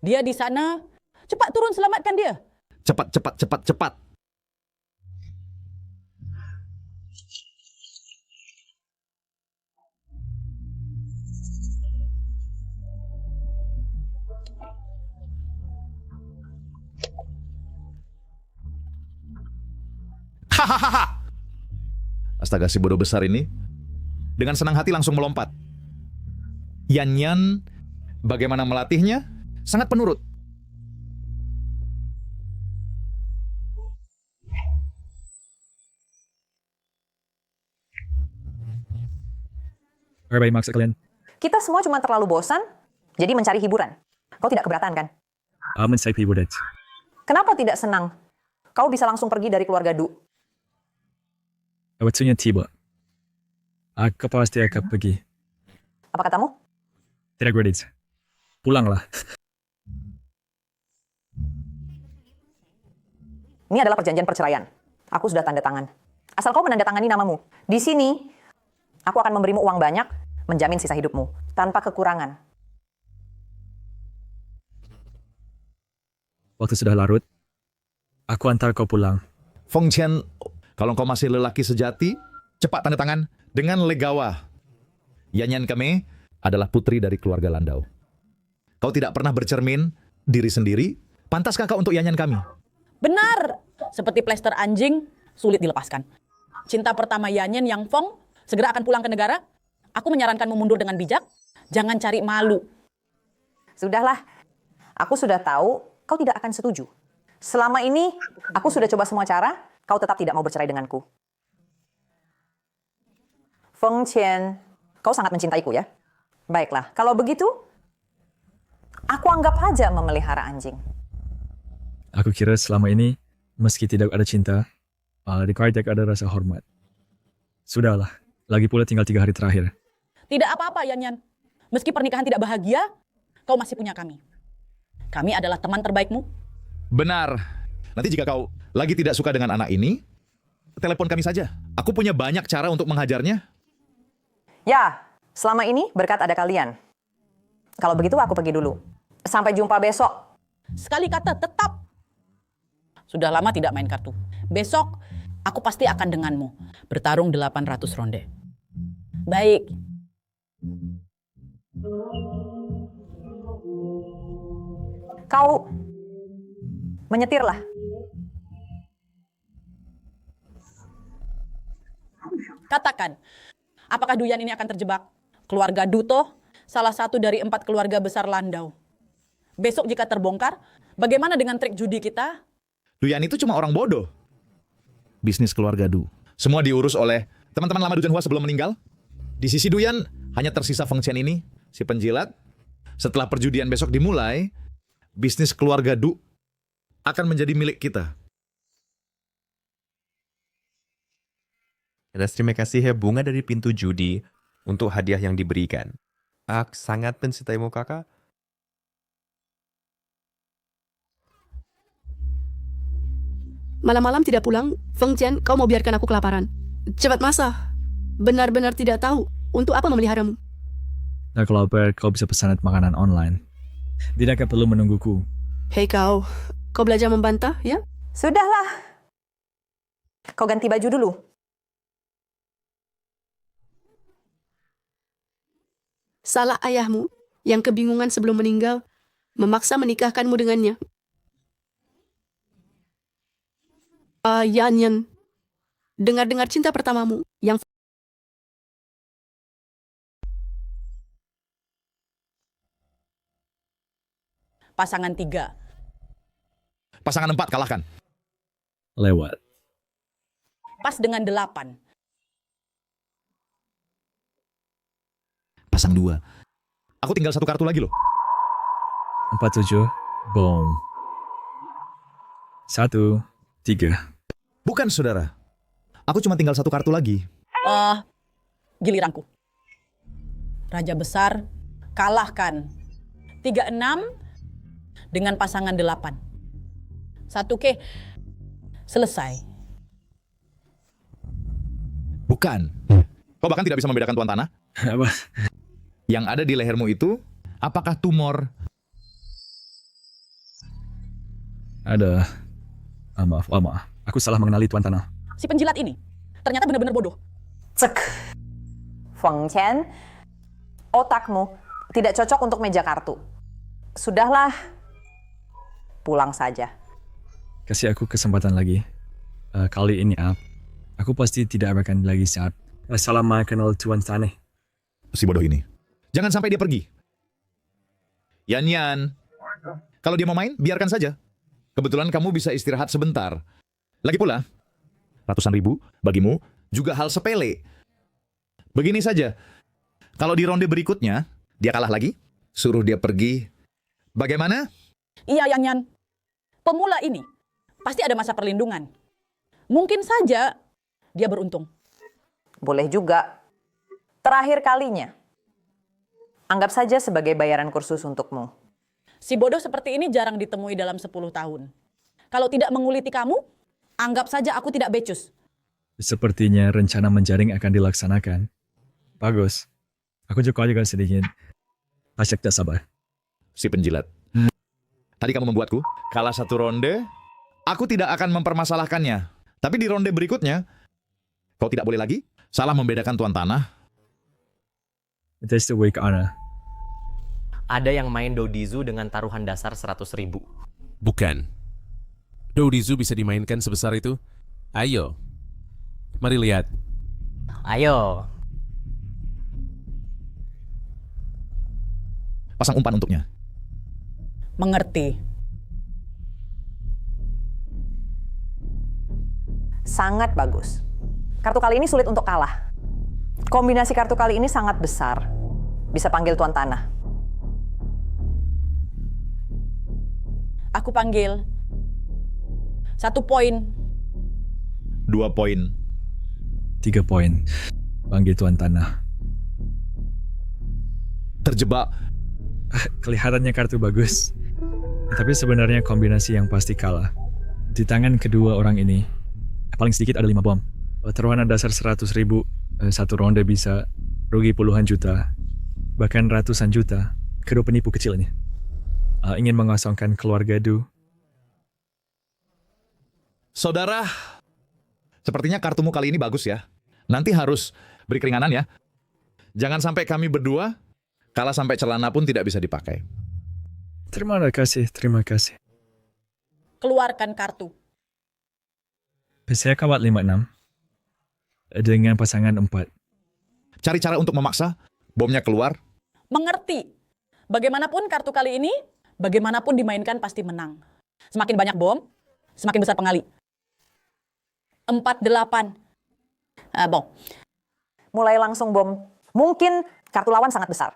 Dia di sana. Cepat turun selamatkan dia. Cepat, cepat, cepat, cepat. Hahaha. Astaga, si bodoh besar ini dengan senang hati langsung melompat. Yan Yan, bagaimana melatihnya? Sangat penurut. Oke, baik, maksud kalian. Kita semua cuma terlalu bosan, jadi mencari hiburan. Kau tidak keberatan kan? Aman saya hiburan. Kenapa tidak senang? Kau bisa langsung pergi dari keluarga Du. Waktunya tiba. Aku pasti akan pergi. Apa katamu? Tidak kredit. Pulanglah. Ini adalah perjanjian perceraian. Aku sudah tanda tangan. Asal kau menandatangani namamu. Di sini, aku akan memberimu uang banyak, menjamin sisa hidupmu, tanpa kekurangan. Waktu sudah larut. Aku antar kau pulang. Feng Qian, kalau kau masih lelaki sejati, cepat tanda tangan dengan legawa. Yan Yan kami adalah putri dari keluarga Landau. Kau tidak pernah bercermin diri sendiri, pantaskah kau untuk Yan Yan kami? Benar. Seperti plester anjing, sulit dilepaskan. Cinta pertama Yanyan yang Fong segera akan pulang ke negara. Aku menyarankanmu mundur dengan bijak. Jangan cari malu. Sudahlah, aku sudah tahu kau tidak akan setuju. Selama ini, aku sudah coba semua cara, kau tetap tidak mau bercerai denganku. Feng Qian, kau sangat mencintaiku ya? Baiklah, kalau begitu, aku anggap aja memelihara anjing. Aku kira selama ini, meski tidak ada cinta, di Kartek ada rasa hormat. Sudahlah, lagi pula tinggal 3 hari terakhir. Tidak apa-apa Yanyan. Meski pernikahan tidak bahagia, kau masih punya kami. Kami adalah teman terbaikmu. Benar. Nanti jika kau lagi tidak suka dengan anak ini, telepon kami saja. Aku punya banyak cara untuk menghajarnya. Ya, selama ini berkat ada kalian. Kalau begitu aku pergi dulu. Sampai jumpa besok. Sekali kata tetap. Sudah lama tidak main kartu. Besok aku pasti akan denganmu. Bertarung 800 ronde. Baik. Kau menyetirlah. Katakan, apakah Duyan ini akan terjebak? Keluarga Duto, salah satu dari 4 keluarga besar Landau. Besok jika terbongkar, bagaimana dengan trik judi kita? Duyan itu cuma orang bodoh. Bisnis keluarga Du. Semua diurus oleh teman-teman lama Du Jianhua sebelum meninggal. Di sisi Duyan, hanya tersisa Feng Qian ini, si penjilat. Setelah perjudian besok dimulai, bisnis keluarga Du akan menjadi milik kita. Atas terima kasih ya bunga dari pintu judi untuk hadiah yang diberikan. Aku sangat mencintaimu kakak. Malam-malam tidak pulang, Feng Qian, kau mau biarkan aku kelaparan. Cepat masak. Benar-benar tidak tahu untuk apa memeliharamu. Nah, kalau lapar, kau bisa pesan makanan online. Tidakkah perlu menungguku? Hei kau belajar membantah, ya? Sudahlah. Kau ganti baju dulu. Salah ayahmu yang kebingungan sebelum meninggal memaksa menikahkanmu dengannya. Yan Yan, dengar-dengar cinta pertamamu yang Pasangan 3. Pasangan 4 kalahkan. Lewat. Pas dengan 8. Pasang 2. Aku tinggal 1 kartu lagi loh. 47. Boom. 1, 3. Bukan saudara. Aku cuma tinggal 1 kartu lagi. Giliranku. Raja besar, kalahkan. 36 dengan pasangan 8. 1K. Selesai. Bukan. Kau bahkan tidak bisa membedakan tuan tanah. Apa? Yang ada di lehermu itu, apakah tumor Ada... maaf. Aku salah mengenali Tuan Tanah. Si penjilat ini ternyata benar-benar bodoh. Cek. Feng Chen, otakmu tidak cocok untuk meja kartu. Sudahlah, pulang saja. Kasih aku kesempatan lagi. Kali ini, aku pasti tidak akan lagi saat selama kenal Tuan Tanah. Si bodoh ini. Jangan sampai dia pergi. Yan, kalau dia mau main, biarkan saja. Kebetulan kamu bisa istirahat sebentar. Lagi pula, ratusan ribu bagimu juga hal sepele. Begini saja, kalau di ronde berikutnya, dia kalah lagi, suruh dia pergi. Bagaimana? Iya, Yan. Pemula ini pasti ada masa perlindungan. Mungkin saja dia beruntung. Boleh juga. Terakhir kalinya. Anggap saja sebagai bayaran kursus untukmu. Si bodoh seperti ini jarang ditemui dalam 10 tahun. Kalau tidak menguliti kamu, anggap saja aku tidak becus. Sepertinya rencana menjaring akan dilaksanakan. Bagus. Aku juga sedikit asyik tak sabar. Si penjilat. Tadi kamu membuatku kalah satu ronde, aku tidak akan mempermasalahkannya. Tapi di ronde berikutnya, kau tidak boleh lagi salah membedakan Tuan Tanah. That's the way ke Ana. Ada yang main Dodizu dengan taruhan dasar 100.000. Bukan. Dodizu bisa dimainkan sebesar itu? Ayo. Mari lihat. Ayo. Pasang umpan untuknya. Mengerti. Sangat bagus. Kartu kali ini sulit untuk kalah. Kombinasi kartu kali ini sangat besar. Bisa panggil Tuan Tanah. Aku panggil 1 poin. 2 poin. 3 poin. Panggil Tuan Tanah. Terjebak. Kelihatannya kartu bagus. Tapi sebenarnya kombinasi yang pasti kalah. Di tangan kedua orang ini, paling sedikit ada 5 bom. Taruhan dasar 100.000, satu ronde bisa rugi puluhan juta, bahkan ratusan juta. Kedua penipu kecil ini ingin mengosongkan keluarga Du. Saudara, sepertinya kartumu kali ini bagus ya. Nanti harus beri keringanan ya. Jangan sampai kami berdua kalah sampai celana pun tidak bisa dipakai. Terima kasih. Keluarkan kartu. Saya kawat 56 dengan pasangan 4. Cari cara untuk memaksa bomnya keluar. Mengerti. Bagaimanapun kartu kali ini, bagaimanapun dimainkan pasti menang. Semakin banyak bom, semakin besar pengali. 48. Bom. Mulai langsung bom. Mungkin kartu lawan sangat besar.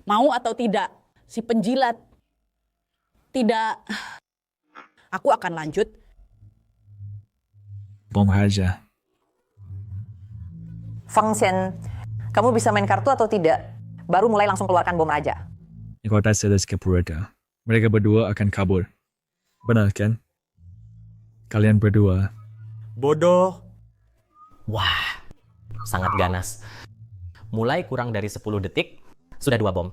Mau atau tidak, si penjilat tidak. Aku akan lanjut. Bom aja. Feng Chen, kamu bisa main kartu atau tidak? Baru mulai langsung keluarkan bom raja. Kota Sedes Kepurata. Mereka berdua akan kabur. Benar kan? Kalian berdua. Bodoh. Wah, sangat ganas. Mulai kurang dari 10 detik, sudah 2 bom.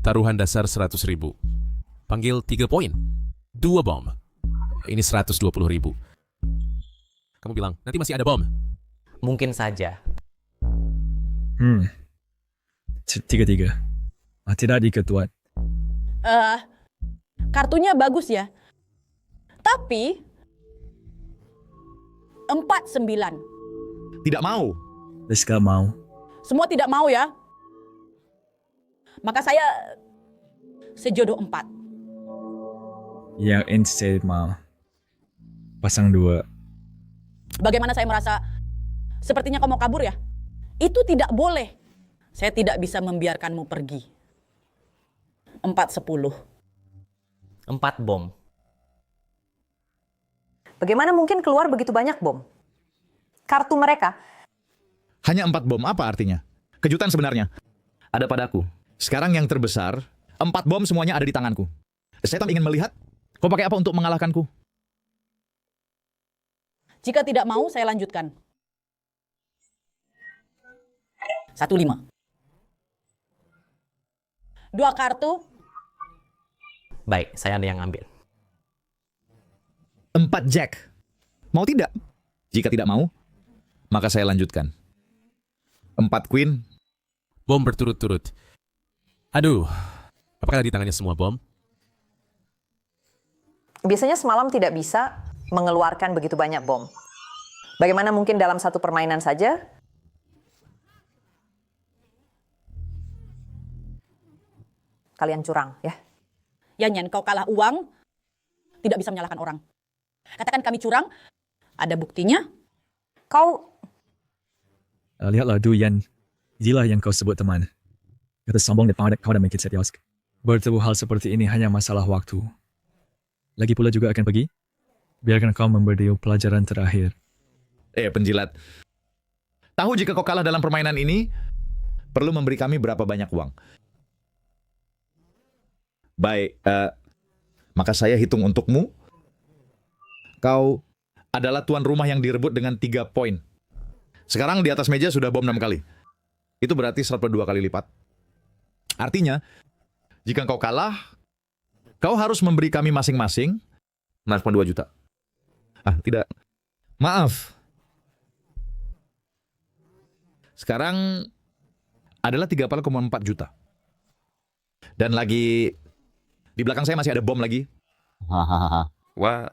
Taruhan dasar 100.000. Panggil 3 poin. 2 bom. Ini 120.000. Kamu bilang, nanti masih ada bom. Mungkin saja. 3-3. Tidak diketuat. Kartunya bagus ya. Tapi 49. Tidak mau. Gak mau. Semua tidak mau ya. Maka saya sejodoh 4. Yang instead mau. Pasang 2. Bagaimana saya merasa sepertinya kau mau kabur ya? Itu tidak boleh. Saya tidak bisa membiarkanmu pergi. 4-10. 4 bom. Bagaimana mungkin keluar begitu banyak bom? Kartu mereka. Hanya 4 bom, apa artinya? Kejutan sebenarnya. Ada padaku. Sekarang yang terbesar, 4 bom semuanya ada di tanganku. Setan ingin melihat, kau pakai apa untuk mengalahkanku? Jika tidak mau, saya lanjutkan. 15. 2 kartu. Baik, saya yang ambil. 4 Jack. Mau tidak? Jika tidak mau, maka saya lanjutkan. 4 Queen. Bom berturut-turut. Aduh, apakah di tangannya semua bom? Biasanya semalam tidak bisa mengeluarkan begitu banyak bom. Bagaimana mungkin dalam satu permainan saja? Kalian curang, ya? Yan, kau kalah uang, tidak bisa menyalahkan orang. Katakan kami curang, ada buktinya. Kau Lihatlah Du Yan, inilah yang kau sebut teman. Kata sombong dan pandai kau dah make it serius. Bertemu hal seperti ini hanya masalah waktu. Lagi pula juga akan pergi. Biarkan kau memberi pelajaran terakhir. Penjilat. Tahu jika kau kalah dalam permainan ini, perlu memberi kami berapa banyak uang. Baik, maka saya hitung untukmu. Kau adalah tuan rumah yang direbut dengan 3 poin. Sekarang di atas meja sudah bom 6 kali. Itu berarti 102 kali lipat. Artinya, jika kau kalah, kau harus memberi kami masing-masing 6,2 juta. Tidak. Maaf. Sekarang adalah 3,4 juta. Dan lagi, di belakang saya masih ada bom lagi. Wah,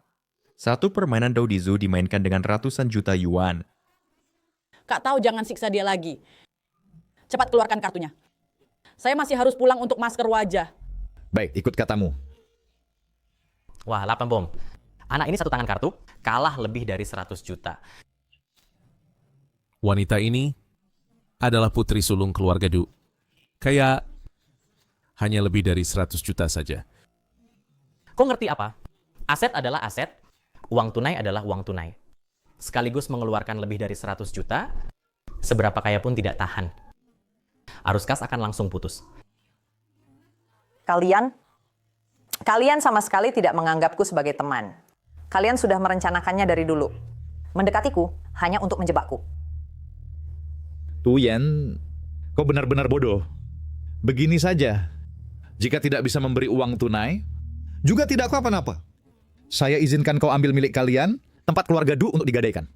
satu permainan Doudizu dimainkan dengan ratusan juta yuan. Kak tahu jangan siksa dia lagi. Cepat keluarkan kartunya. Saya masih harus pulang untuk masker wajah. Baik, ikut katamu. Wah, 8 bom. Anak ini satu tangan kartu, kalah lebih dari 100 juta. Wanita ini adalah putri sulung keluarga Du. Kayak hanya lebih dari 100 juta saja. Kau ngerti apa? Aset adalah aset, uang tunai adalah uang tunai. Sekaligus mengeluarkan lebih dari 100 juta, seberapa kaya pun tidak tahan. Arus kas akan langsung putus. Kalian sama sekali tidak menganggapku sebagai teman. Kalian sudah merencanakannya dari dulu. Mendekatiku hanya untuk menjebakku. Tuyen, kau benar-benar bodoh. Begini saja. Jika tidak bisa memberi uang tunai, juga tidak apa-apa. Saya izinkan kau ambil milik kalian, tempat keluarga Du untuk digadaikan.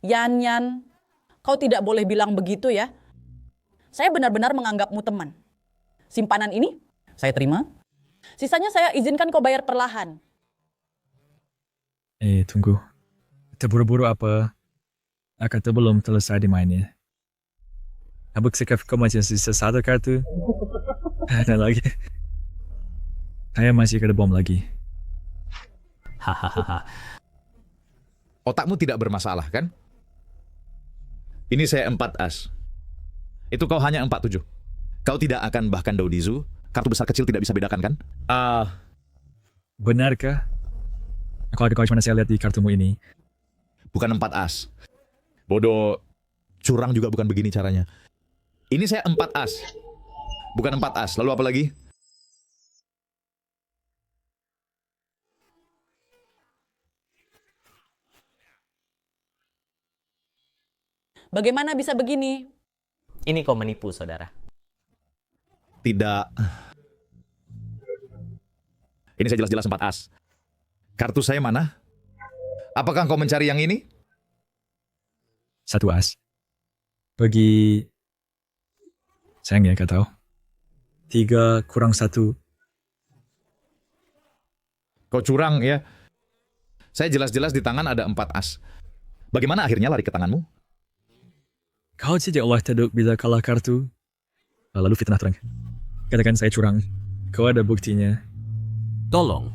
Yan, kau tidak boleh bilang begitu ya. Saya benar-benar menganggapmu teman. Simpanan ini saya terima. Sisanya saya izinkan kau bayar perlahan. Tunggu. Terburu-buru apa? Kata belum selesai dimainnya. Abang sikap kau masih sisa satu kartu. Dan lagi. Saya masih ada bom lagi. Hahaha. Otakmu tidak bermasalah, kan? Ini saya 4 as. Itu kau hanya 47. Kau tidak akan bahkan Doudizu. Kartu besar kecil tidak bisa bedakan, kan? Benarkah? Kalau cuma saya lihat di kartumu ini. Bukan 4 as. Bodoh, curang juga bukan begini caranya. Ini saya 4 as. Bukan 4 as. Lalu apa lagi? Bagaimana bisa begini? Ini kau menipu, saudara. Tidak. Ini saya jelas-jelas 4 as. Kartu saya mana? Apakah kau mencari yang ini? 1 as. Pergi. Sayang ya, kau tahu. 3 kurang 1. Kau curang ya. Saya jelas-jelas di tangan ada 4 as. Bagaimana akhirnya lari ke tanganmu? Kau saja Allah taduk bila kalah kartu. Lalu fitnah terang. Katakan saya curang. Kau ada buktinya. Tolong.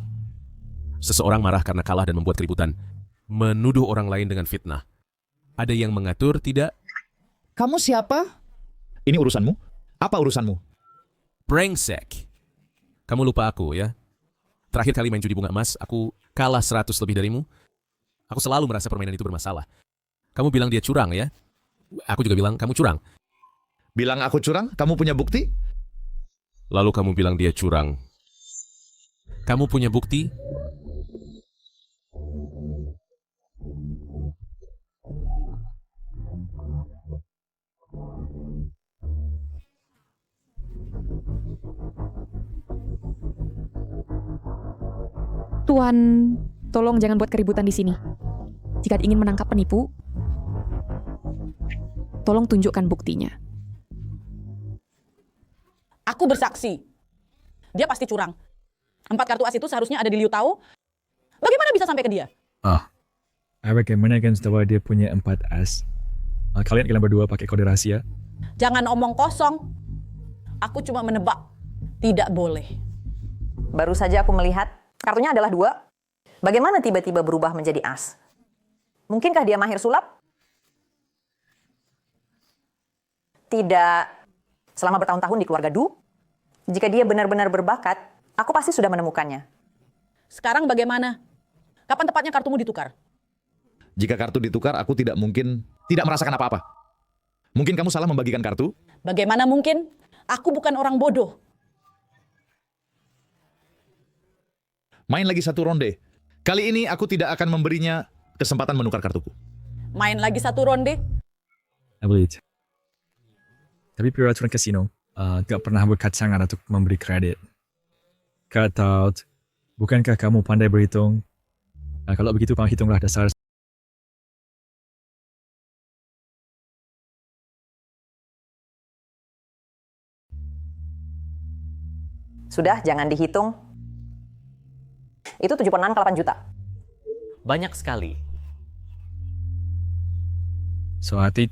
Seseorang marah karena kalah dan membuat keributan. Menuduh orang lain dengan fitnah. Ada yang mengatur, tidak? Kamu siapa? Ini urusanmu? Apa urusanmu? Brengsek. Kamu lupa aku ya? Terakhir kali main judi bunga emas, aku kalah 100 lebih darimu. Aku selalu merasa permainan itu bermasalah. Kamu bilang dia curang ya? Aku juga bilang kamu curang. Bilang aku curang? Kamu punya bukti? Lalu kamu bilang dia curang. Kamu punya bukti? Tuan, tolong jangan buat keributan di sini. Jika ingin menangkap penipu, tolong tunjukkan buktinya. Aku bersaksi. Dia pasti curang. 4 kartu as itu seharusnya ada di Liu Tao. Bagaimana bisa sampai ke dia? I recommend bahwa dia punya 4 as. Kalian berdua pakai kode rahasia. Jangan omong kosong. Aku cuma menebak. Tidak boleh. Baru saja aku melihat kartunya adalah 2. Bagaimana tiba-tiba berubah menjadi as? Mungkinkah dia mahir sulap? Tidak. Selama bertahun-tahun di keluarga Du, jika dia benar-benar berbakat, aku pasti sudah menemukannya. Sekarang bagaimana? Kapan tepatnya kartumu ditukar? Jika kartu ditukar, aku tidak mungkin tidak merasakan apa-apa. Mungkin kamu salah membagikan kartu? Bagaimana mungkin? Aku bukan orang bodoh. Main lagi 1 ronde. Kali ini aku tidak akan memberinya kesempatan menukar kartuku. Main lagi 1 ronde? I believe. Tapi peraturan kasino gak pernah berkacangan untuk memberi kredit. Cut out. Bukankah kamu pandai berhitung? Kalau begitu kamu hitunglah dasar. Sudah, jangan dihitung. Itu 7,6 ke 8 juta. Banyak sekali. So hati,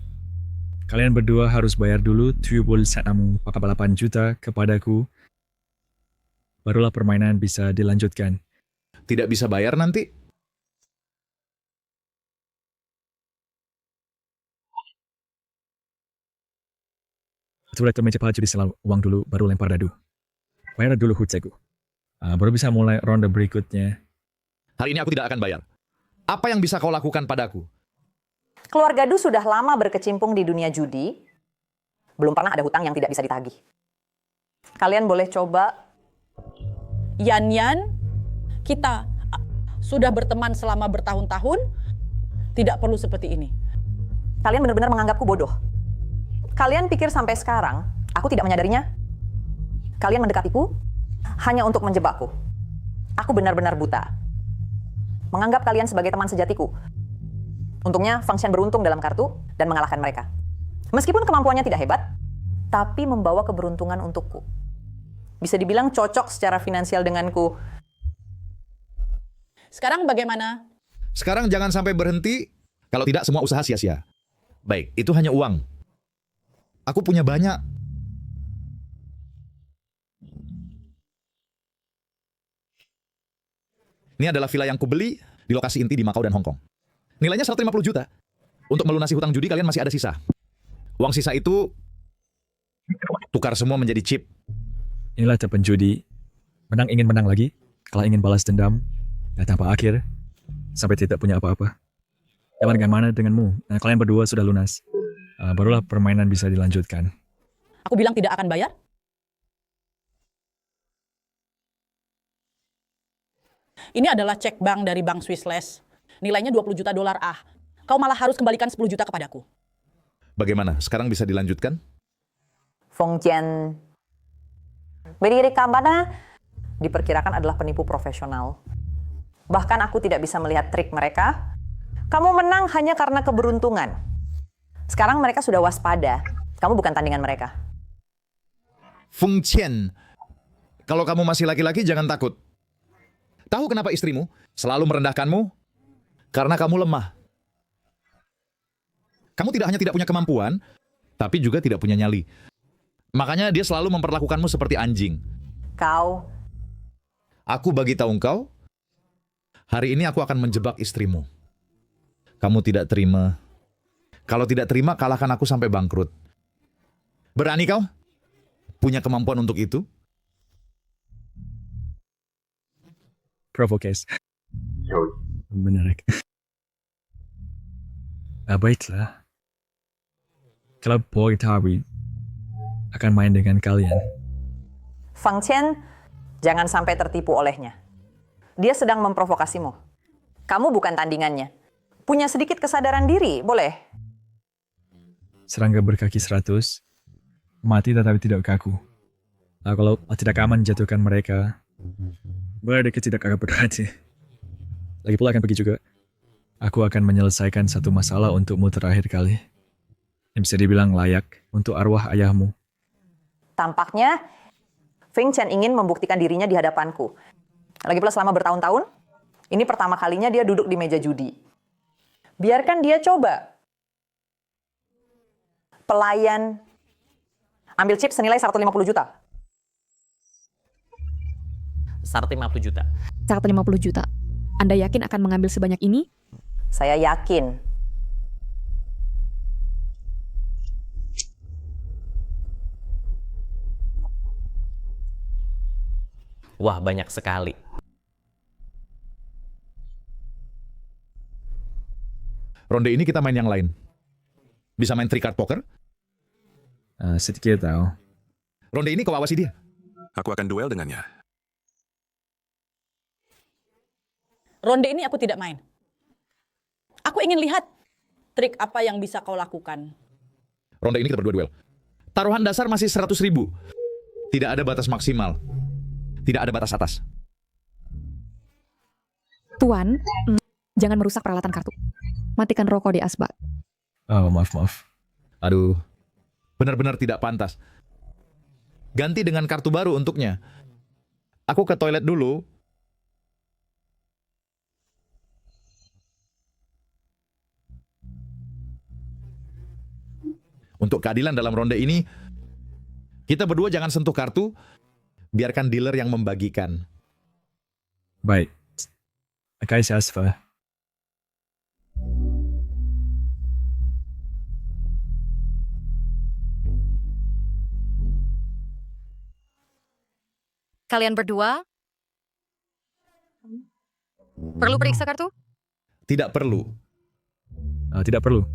kalian berdua harus bayar dulu 71,8 juta kepadaku. Barulah permainan bisa dilanjutkan. Tidak bisa bayar nanti? Sudah cepat jadi selalu uang dulu, baru lempar dadu. Bayar dulu hutseku. Baru bisa mulai ronde berikutnya. Hari ini aku tidak akan bayar. Apa yang bisa kau lakukan padaku? Keluarga Du sudah lama berkecimpung di dunia judi. Belum pernah ada hutang yang tidak bisa ditagih. Kalian boleh coba. Yan, kita sudah berteman selama bertahun-tahun. Tidak perlu seperti ini. Kalian benar-benar menganggapku bodoh. Kalian pikir sampai sekarang aku tidak menyadarinya? Kalian mendekatiku hanya untuk menjebakku. Aku benar-benar buta. Menganggap kalian sebagai teman sejatiku. Untungnya, Feng beruntung dalam kartu dan mengalahkan mereka. Meskipun kemampuannya tidak hebat, tapi membawa keberuntungan untukku. Bisa dibilang cocok secara finansial denganku. Sekarang bagaimana? Sekarang jangan sampai berhenti, kalau tidak semua usaha sia-sia. Baik, itu hanya uang. Aku punya banyak. Ini adalah villa yang kubeli di lokasi inti di Macau dan Hong Kong. Nilainya 150 juta. Untuk melunasi hutang judi kalian masih ada sisa. Uang sisa itu tukar semua menjadi chip. Inilah tipe penjudi. Menang ingin menang lagi. Kalah ingin balas dendam. Dan tanpa akhir. Sampai tidak punya apa-apa. Bagaimana denganmu? Nah, kalian berdua sudah lunas. Barulah permainan bisa dilanjutkan. Aku bilang tidak akan bayar? Ini adalah cek bank dari Bank Swissless. Nilainya 20 juta dolar. Kau malah harus kembalikan 10 juta kepadaku. Bagaimana? Sekarang bisa dilanjutkan? Feng Jian. Beri Kambana diperkirakan adalah penipu profesional. Bahkan aku tidak bisa melihat trik mereka. Kamu menang hanya karena keberuntungan. Sekarang mereka sudah waspada. Kamu bukan tandingan mereka. Feng Qian, kalau kamu masih laki-laki jangan takut. Tahu kenapa istrimu selalu merendahkanmu? Karena kamu lemah. Kamu tidak hanya tidak punya kemampuan, tapi juga tidak punya nyali. Makanya dia selalu memperlakukanmu seperti anjing. Kau. Aku bagi tahu engkau, hari ini aku akan menjebak istrimu. Kamu tidak terima. Kalau tidak terima, kalahkan aku sampai bangkrut. Berani kau? Punya kemampuan untuk itu? Provokasi. Menarik. Baiklah. Kalau Boy Tawi akan main dengan kalian. Feng Qian, jangan sampai tertipu olehnya. Dia sedang memprovokasimu. Kamu bukan tandingannya. Punya sedikit kesadaran diri, boleh? Serangga berkaki 100, mati tetapi tidak kaku. Kalau tidak aman jatuhkan mereka, berarti tidak akan berhati. Lagi pula akan pergi juga. Aku akan menyelesaikan satu masalah untukmu terakhir kali. Yang bisa dibilang layak untuk arwah ayahmu. Tampaknya Feng Chen ingin membuktikan dirinya di hadapanku. Lagi pula selama bertahun-tahun, ini pertama kalinya dia duduk di meja judi. Biarkan dia coba. Pelayan ambil chip senilai 150 juta. 150 juta. 150 juta. Anda yakin akan mengambil sebanyak ini? Saya yakin. Wah, banyak sekali. Ronde ini kita main yang lain. Bisa main three card poker. Sedikit tahu. Ronde ini kau awasi dia. Aku akan duel dengannya. Ronde ini aku tidak main. Aku ingin lihat trik apa yang bisa kau lakukan. Ronde ini kita berdua duel. Taruhan dasar masih 100.000. Tidak ada batas maksimal. Tidak ada batas atas. Tuan, jangan merusak peralatan kartu. Matikan rokok di asbak. Oh, maaf. Aduh, benar-benar tidak pantas. Ganti dengan kartu baru untuknya. Aku ke toilet dulu. Untuk keadilan dalam ronde ini, kita berdua jangan sentuh kartu, biarkan dealer yang membagikan. Baik. Akai Asfa. Kalian berdua perlu periksa kartu? Tidak perlu. Tidak perlu.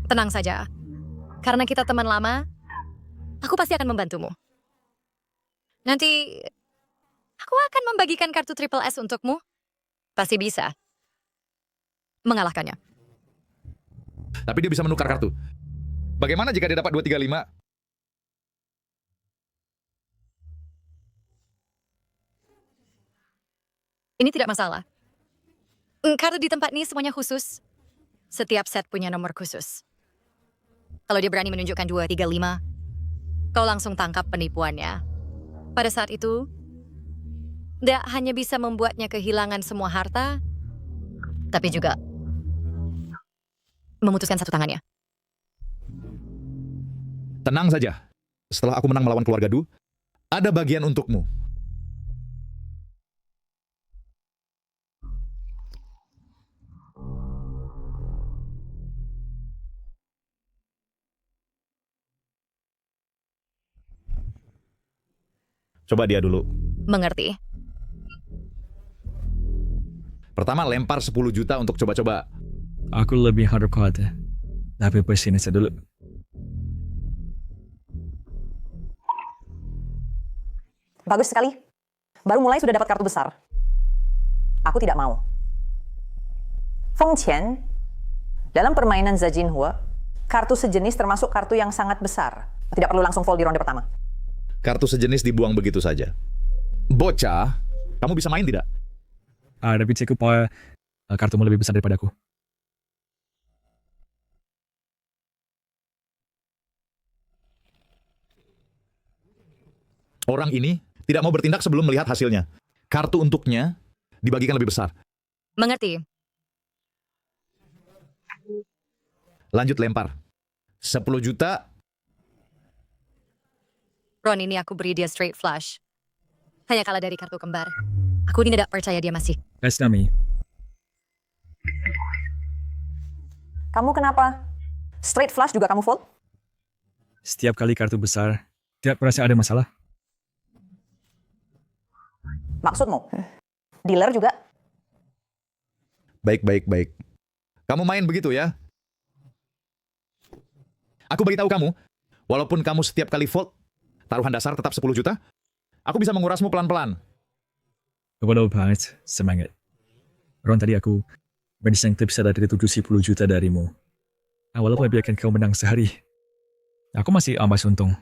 Tenang saja. Karena kita teman lama, aku pasti akan membantumu. Nanti, aku akan membagikan kartu Triple S untukmu. Pasti bisa mengalahkannya. Tapi dia bisa menukar kartu. Bagaimana jika dia dapat 235? Ini tidak masalah. Kartu di tempat ini semuanya khusus. Setiap set punya nomor khusus. Kalau dia berani menunjukkan 235, kau langsung tangkap penipuannya. Pada saat itu, dia hanya bisa membuatnya kehilangan semua harta, tapi juga memutuskan satu tangannya. Tenang saja. Setelah aku menang melawan keluarga Du, ada bagian untukmu. Coba dia dulu. Mengerti? Pertama lempar 10 juta untuk coba-coba. Aku lebih harap kuat ya. Tapi pesimis dulu. Bagus sekali. Baru mulai sudah dapat kartu besar. Aku tidak mau. Feng Chen, dalam permainan Zajinhua, kartu sejenis termasuk kartu yang sangat besar. Tidak perlu langsung fold di ronde pertama. Kartu sejenis dibuang begitu saja. Bocah, kamu bisa main tidak? Tapi cukup kartumu lebih besar daripada aku. Orang ini tidak mau bertindak sebelum melihat hasilnya. Kartu untuknya dibagikan lebih besar. Mengerti? Lanjut lempar. 10 juta. Ron, ini aku beri dia straight flush. Hanya kalah dari kartu kembar. Aku tidak percaya dia masih. Guys, Nami. Kamu kenapa? Straight flush juga kamu fold? Setiap kali kartu besar, tidak merasa ada masalah. Maksudmu? Dealer juga? Baik. Kamu main begitu ya? Aku beritahu kamu, walaupun kamu setiap kali fold, taruhan dasar tetap 10 juta, aku bisa mengurasmu pelan-pelan. Bodoh banget, semangat. Ron, tadi aku mendesain tips dari 70 juta darimu. Walaupun biarkan kau menang sehari, aku masih ambas untung.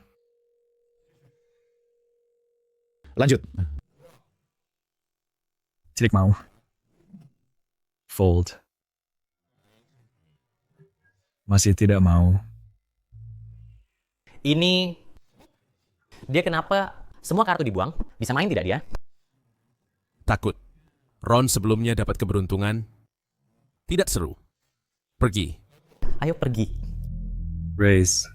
Lanjut. Tidak mau. Fold. Masih tidak mau. Ini dia kenapa semua kartu dibuang? Bisa main tidak dia? Takut. Ron sebelumnya dapat keberuntungan. Tidak seru. Pergi. Ayo pergi. Raise.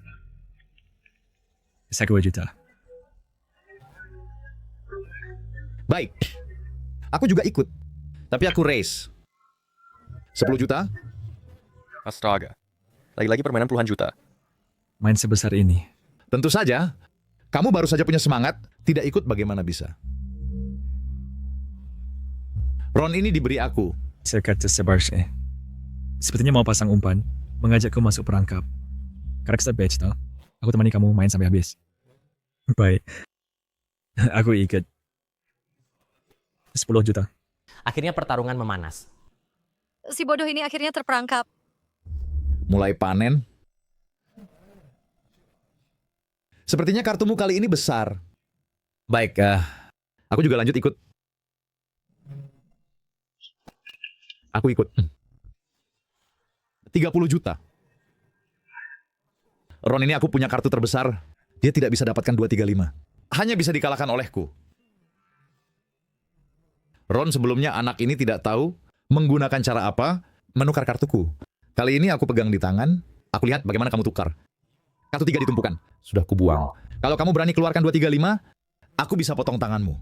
Bisa 2 juta. Baik. Aku juga ikut. Tapi aku raise. 10 juta? Astaga. Lagi-lagi permainan puluhan juta. Main sebesar ini. Tentu saja. Kamu baru saja punya semangat, tidak ikut bagaimana bisa. Ron ini diberi aku. Saya kata sebarsnya. Sepertinya mau pasang umpan, mengajakku masuk perangkap. Karena kita batch, toh. Aku temani kamu main sampai habis. Baik. Aku ikut. 10 juta. Akhirnya pertarungan memanas. Si bodoh ini akhirnya terperangkap. Mulai panen. Sepertinya kartumu kali ini besar. Baik, aku juga lanjut ikut. Aku ikut. 30 juta. Ron ini aku punya kartu terbesar. Dia tidak bisa dapatkan 235. Hanya bisa dikalahkan olehku. Ron sebelumnya anak ini tidak tahu menggunakan cara apa menukar kartuku. Kali ini aku pegang di tangan. Aku lihat bagaimana kamu tukar. Kartu 3 ditumpukan. Sudah kubuang. Kalau kamu berani keluarkan 235, aku bisa potong tanganmu.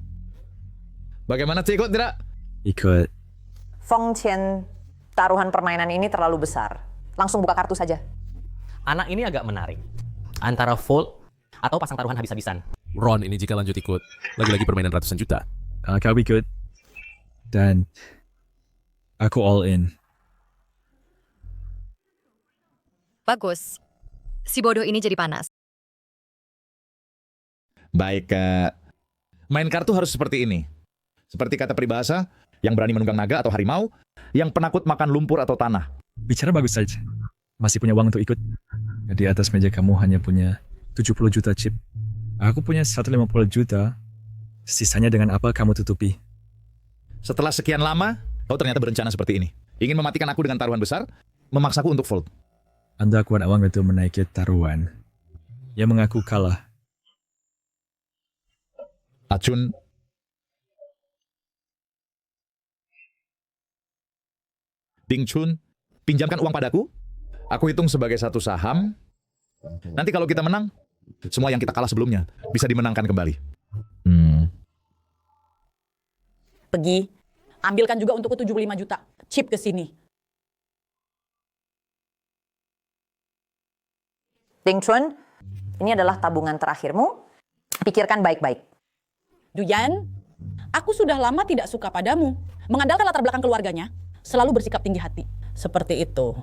Bagaimana, Cik? Ikut tidak? Ikut. Feng Qian, taruhan permainan ini terlalu besar. Langsung buka kartu saja. Anak ini agak menarik. Antara fold atau pasang taruhan habis-habisan. Ron ini jika lanjut ikut. Lagi-lagi permainan ratusan juta. Kau ikut. Dan aku all in. Bagus. Si bodoh ini jadi panas. Baik, main kartu harus seperti ini. Seperti kata peribahasa, yang berani menunggang naga atau harimau, yang penakut makan lumpur atau tanah. Bicara bagus saja. Masih punya uang untuk ikut. Di atas meja kamu hanya punya 70 juta chip. Aku punya 150 juta. Sisanya dengan apa kamu tutupi? Setelah sekian lama, kau ternyata berencana seperti ini. Ingin mematikan aku dengan taruhan besar, memaksaku untuk fold. Anda kuat uang untuk menaiki taruhan. Yang mengaku kalah. Acun. Ding Chun, pinjamkan uang padaku. Aku hitung sebagai satu saham. Nanti kalau kita menang, semua yang kita kalah sebelumnya bisa dimenangkan kembali. Pergi. Ambilkan juga untukku 75 juta. Chip ke sini. Ding Chun, ini adalah tabungan terakhirmu. Pikirkan baik-baik. Duyan, aku sudah lama tidak suka padamu. Mengandalkan latar belakang keluarganya, selalu bersikap tinggi hati. Seperti itu.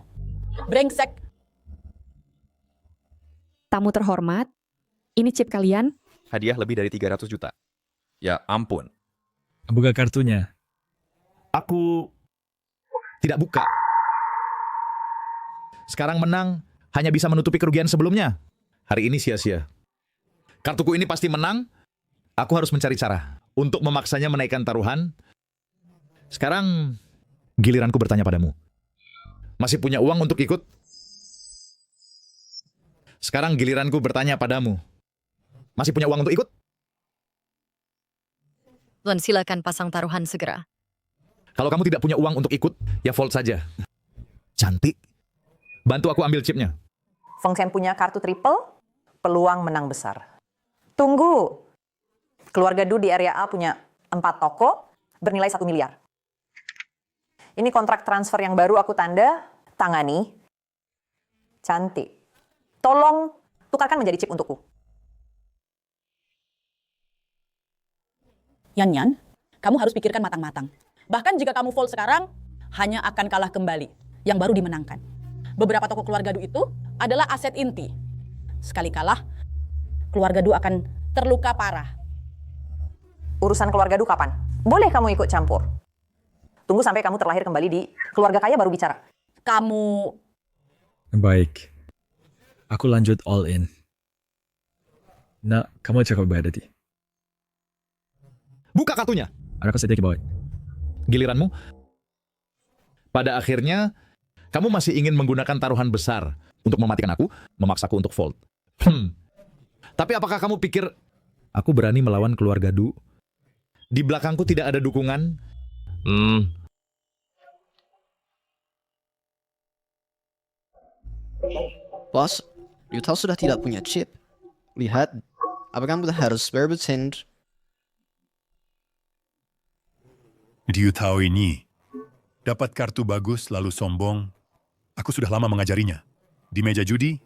Brengsek. Tamu terhormat, ini chip kalian. Hadiah lebih dari 300 juta. Ya ampun. Buka kartunya. Aku tidak buka. Sekarang menang hanya bisa menutupi kerugian sebelumnya. Hari ini sia-sia. Kartuku ini pasti menang. Aku harus mencari cara untuk memaksanya menaikkan taruhan. Sekarang giliranku bertanya padamu. Masih punya uang untuk ikut? Sekarang giliranku bertanya padamu. Masih punya uang untuk ikut? Tuan, silakan pasang taruhan segera. Kalau kamu tidak punya uang untuk ikut, ya fold saja. Cantik. Bantu aku ambil chipnya. Feng Qian punya kartu triple, peluang menang besar. Tunggu. Keluarga Du di area A punya 4 toko, bernilai 1 miliar. Ini kontrak transfer yang baru aku tangani. Cantik. Tolong tukarkan menjadi chip untukku. Yan, kamu harus pikirkan matang-matang. Bahkan jika kamu fold sekarang, hanya akan kalah kembali, yang baru dimenangkan. Beberapa toko keluarga Du itu adalah aset inti. Sekali kalah, keluarga Du akan terluka parah. Urusan keluarga Du kapan? Boleh kamu ikut campur. Tunggu sampai kamu terlahir kembali di keluarga kaya baru bicara. Kamu... Baik. Aku lanjut all in. Nah, kamu cakap bayar tadi. Buka kartunya. Ada sedikit bawa. Giliranmu, pada akhirnya kamu masih ingin menggunakan taruhan besar untuk mematikan aku, memaksaku untuk fold. Tapi apakah kamu pikir aku berani melawan keluarga Du? Di belakangku tidak ada dukungan? Bos, you tahu sudah tidak punya chip. Lihat, apakah kamu harus berebutin? Dia tahu ini. Dapat kartu bagus lalu sombong. Aku sudah lama mengajarinya. Di meja judi,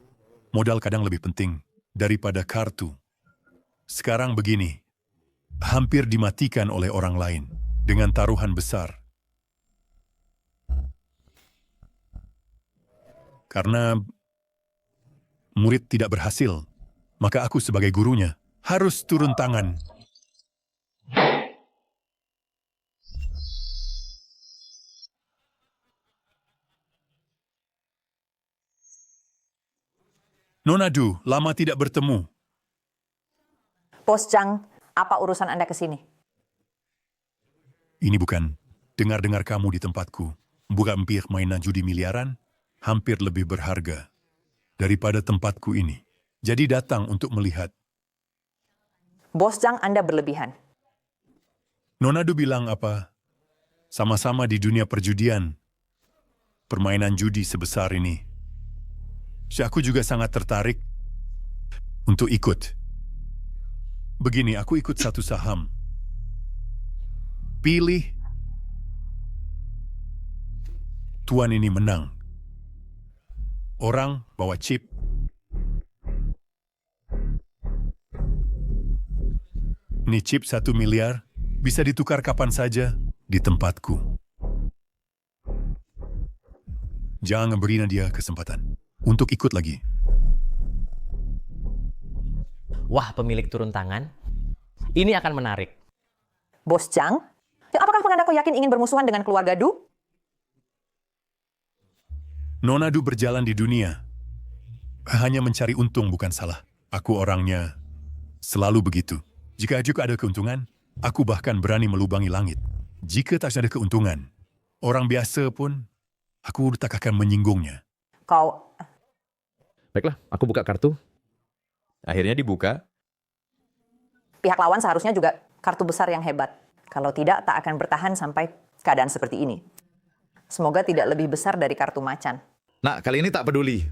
modal kadang lebih penting daripada kartu. Sekarang begini, hampir dimatikan oleh orang lain dengan taruhan besar. Karena murid tidak berhasil, maka aku sebagai gurunya harus turun tangan. Nona Du, lama tidak bertemu. Bos Zhang, apa urusan Anda ke sini? Ini bukan dengar-dengar kamu di tempatku. Buka empir mainan judi miliaran, hampir lebih berharga daripada tempatku ini. Jadi datang untuk melihat. Bos Zhang, Anda berlebihan. Nona Du bilang apa? Sama-sama di dunia perjudian. Permainan judi sebesar ini. Aku juga sangat tertarik untuk ikut. Begini, aku ikut satu saham. Pilih. Tuan ini menang. Orang bawa chip. Ini chip 1 miliar bisa ditukar kapan saja di tempatku. Jangan beri dia kesempatan untuk ikut lagi. Wah, pemilik turun tangan. Ini akan menarik. Bos Zhang, apakah pengandaku yakin ingin bermusuhan dengan keluarga Du? Nona Du berjalan di dunia. Hanya mencari untung bukan salah. Aku orangnya selalu begitu. Jika juga ada keuntungan, aku bahkan berani melubangi langit. Jika tak ada keuntungan, orang biasa pun, aku tak akan menyinggungnya. Kau... Baiklah, aku buka kartu. Akhirnya dibuka. Pihak lawan seharusnya juga kartu besar yang hebat. Kalau tidak, tak akan bertahan sampai keadaan seperti ini. Semoga tidak lebih besar dari kartu macan. Nah, kali ini tak peduli.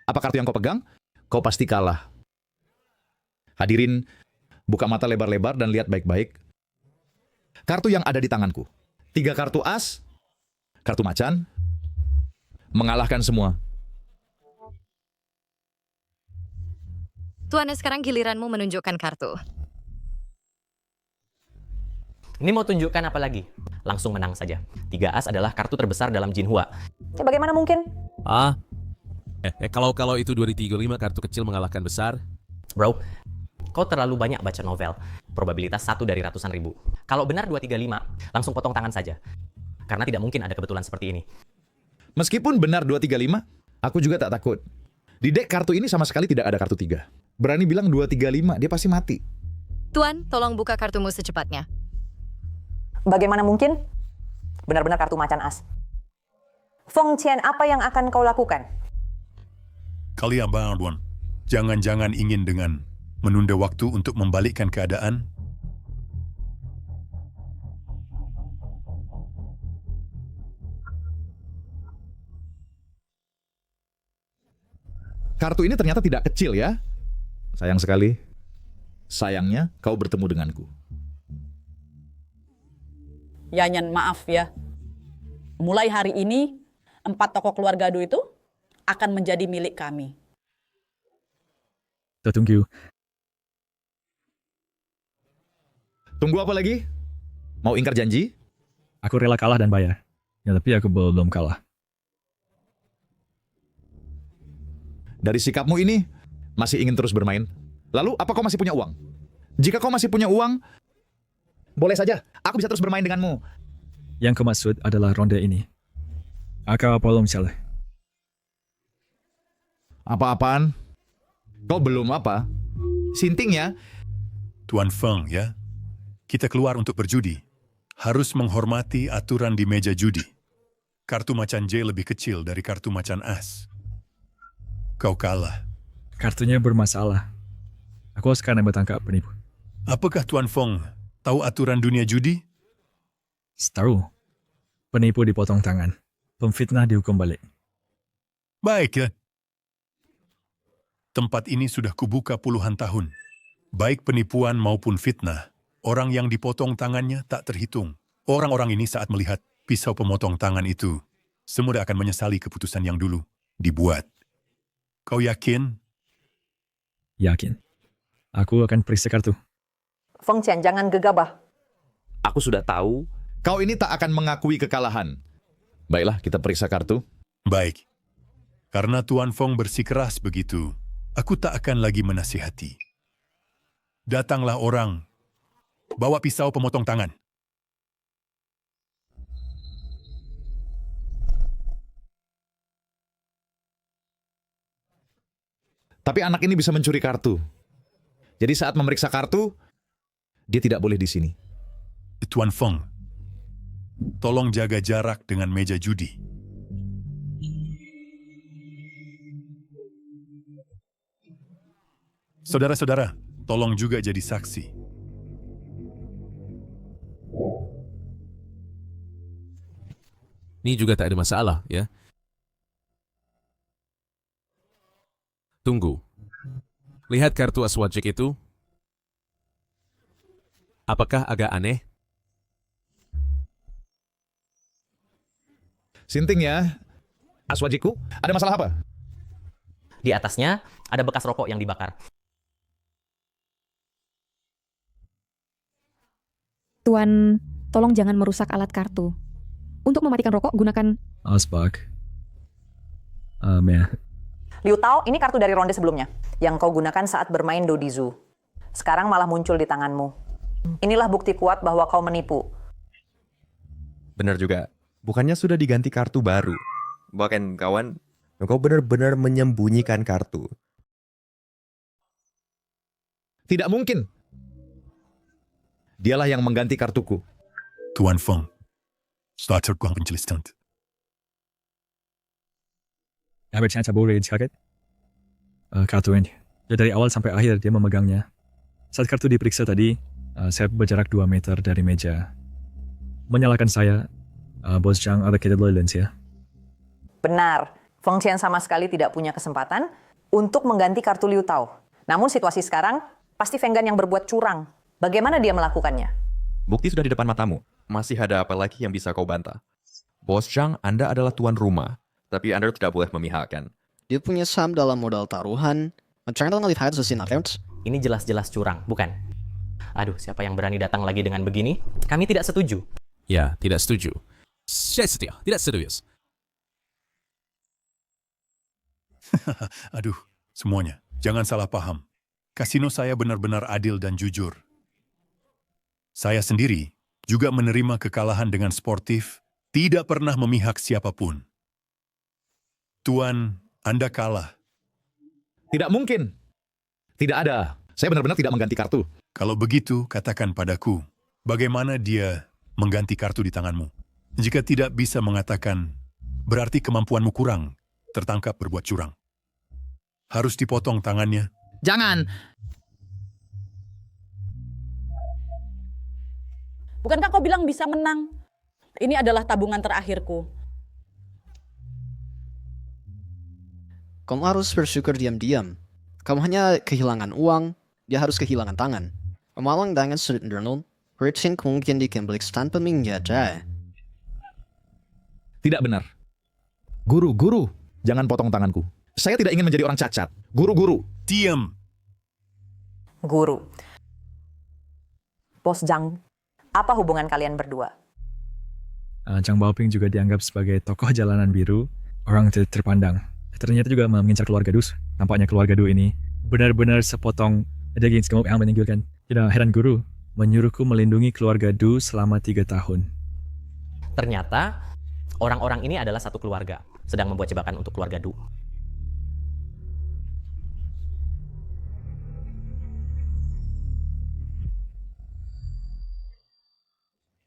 Apa kartu yang kau pegang, kau pasti kalah. Hadirin, buka mata lebar-lebar dan lihat baik-baik. Kartu yang ada di tanganku. 3 kartu as, kartu macan, mengalahkan semua. Tuan, sekarang giliranmu menunjukkan kartu. Ini mau tunjukkan apa lagi? Langsung menang saja. 3 as adalah kartu terbesar dalam Jinhua. Ya, bagaimana mungkin? Kalau itu 2 di 35 kartu kecil mengalahkan besar. Bro, kau terlalu banyak baca novel. Probabilitas 1 dari ratusan ribu. Kalau benar 235, langsung potong tangan saja. Karena tidak mungkin ada kebetulan seperti ini. Meskipun benar 235, aku juga tak takut. Di deck kartu ini sama sekali tidak ada kartu 3. Berani bilang 235, dia pasti mati. Tuan, tolong buka kartumu secepatnya. Bagaimana mungkin? Benar-benar kartu macan as. Feng Qian, apa yang akan kau lakukan? Kalian Duan, jangan-jangan ingin dengan menunda waktu untuk membalikkan keadaan? Kartu ini ternyata tidak kecil ya. Sayang sekali. Sayangnya kau bertemu denganku. Yanyan, maaf ya. Mulai hari ini, 4 toko keluarga Du itu akan menjadi milik kami. Tunggu. Tunggu apa lagi? Mau ingkar janji? Aku rela kalah dan bayar. Ya, tapi aku belum kalah. Dari sikapmu ini, masih ingin terus bermain. Lalu, apa kau masih punya uang? Jika kau masih punya uang, boleh saja. Aku bisa terus bermain denganmu. Yang kau maksud adalah ronde ini. Aku belum salah. Apa-apaan? Kau belum apa? Sinting ya? Tuan Feng ya, kita keluar untuk berjudi. harus menghormati aturan di meja judi. Kartu macan J lebih kecil dari kartu macan as. Kau kalah. Kartunya bermasalah. Aku sekarang bertangkap penipu. Apakah Tuan Fong tahu aturan dunia judi? Tahu. Penipu dipotong tangan. Pemfitnah dihukum balik. Baik ya. Tempat ini sudah kubuka puluhan tahun. Baik penipuan maupun fitnah, orang yang dipotong tangannya tak terhitung. Orang-orang ini saat melihat pisau pemotong tangan itu, semua akan menyesali keputusan yang dulu dibuat. Kau yakin? Yakin. Aku akan periksa kartu. Feng Qian, jangan gegabah. Aku sudah tahu. Kau ini tak akan mengakui kekalahan. Baiklah, kita periksa kartu. Baik. Karena Tuan Fong bersikeras begitu, aku tak akan lagi menasihati. Datanglah orang. Bawa pisau pemotong tangan. Tapi anak ini bisa mencuri kartu. Jadi saat memeriksa kartu, dia tidak boleh di sini. Tuan Fong, tolong jaga jarak dengan meja judi. Saudara-saudara, tolong juga jadi saksi. Ini juga tak ada masalah, ya. Tunggu. Lihat kartu Aswajik itu. Apakah agak aneh? Sinting ya. Aswajiku, ada masalah apa? Di atasnya ada bekas rokok yang dibakar. Tuan, tolong jangan merusak alat kartu. Untuk mematikan rokok, gunakan... Asbak. Ya. Liu Tao, ini kartu dari ronde sebelumnya, yang kau gunakan saat bermain Dodizu. Sekarang malah muncul di tanganmu. Inilah bukti kuat bahwa kau menipu. Benar juga. Bukannya sudah diganti kartu baru. Bahkan kawan, kau benar-benar menyembunyikan kartu. Tidak mungkin. Dialah yang mengganti kartuku. Tuan Fong, starter kuang penjeliskan. Hampir saya boleh dikaget. Kartu ini. Jadi dari awal sampai akhir dia memegangnya. Saat kartu diperiksa tadi, saya berjarak 2 meter dari meja. Menyalahkan saya, Bos Zhang allocated lens ya. Benar, Feng Qian sama sekali tidak punya kesempatan untuk mengganti kartu Liu Tao. Namun situasi sekarang, pasti Feng Gan yang berbuat curang. Bagaimana dia melakukannya? Bukti sudah di depan matamu. Masih ada apa lagi yang bisa kau bantah? Bos Zhang, Anda adalah tuan rumah. Tapi Anda tidak boleh memihakkan. Dia punya saham dalam modal taruhan. Macam ngelihat sesinarnya. Ini jelas-jelas curang, bukan? Aduh, siapa yang berani datang lagi dengan begini? Kami tidak setuju. Ya, tidak setuju. Saya setia, tidak serius. Aduh, semuanya. Jangan salah paham. Kasino saya benar-benar adil dan jujur. Saya sendiri juga menerima kekalahan dengan sportif, tidak pernah memihak siapapun. Tuan, Anda kalah. Tidak mungkin. Tidak ada. Saya benar-benar tidak mengganti kartu. Kalau begitu, katakan padaku, bagaimana dia mengganti kartu di tanganmu? Jika tidak bisa mengatakan, berarti kemampuanmu kurang, tertangkap berbuat curang. Harus dipotong tangannya. Jangan. Bukankah kau bilang bisa menang? Ini adalah tabungan terakhirku. Kamu harus bersyukur diam-diam. Kamu hanya kehilangan uang, dia harus kehilangan tangan. Pemalang dengan sudut internal, rating mungkin dikembali tanpa mengajar. Tidak benar. Guru, jangan potong tanganku. Saya tidak ingin menjadi orang cacat. Guru. Diam. Guru. Bos Zhang, apa hubungan kalian berdua? Zhang Baoping juga dianggap sebagai tokoh jalanan biru, orang terpandang. Ternyata juga mengincar keluarga Dus. Nampaknya keluarga Du ini benar-benar sepotong daging gemuk yang menyenggilkan. Tidak heran guru menyuruhku melindungi keluarga Du selama 3 tahun. Ternyata orang-orang ini adalah satu keluarga, sedang membuat jebakan untuk keluarga Du.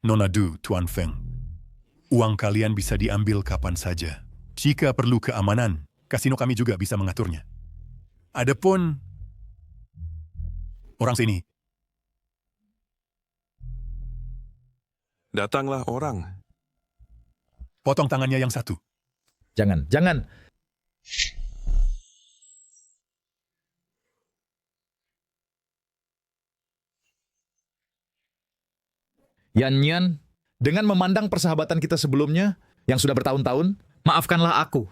Nona Du, Tuan Feng. Uang kalian bisa diambil kapan saja. Jika perlu keamanan, kasino kami juga bisa mengaturnya. Adapun orang sini, Datanglah orang. potong tangannya yang satu. Jangan, jangan. Yan Yan, dengan memandang persahabatan kita sebelumnya yang sudah bertahun-tahun, maafkanlah aku.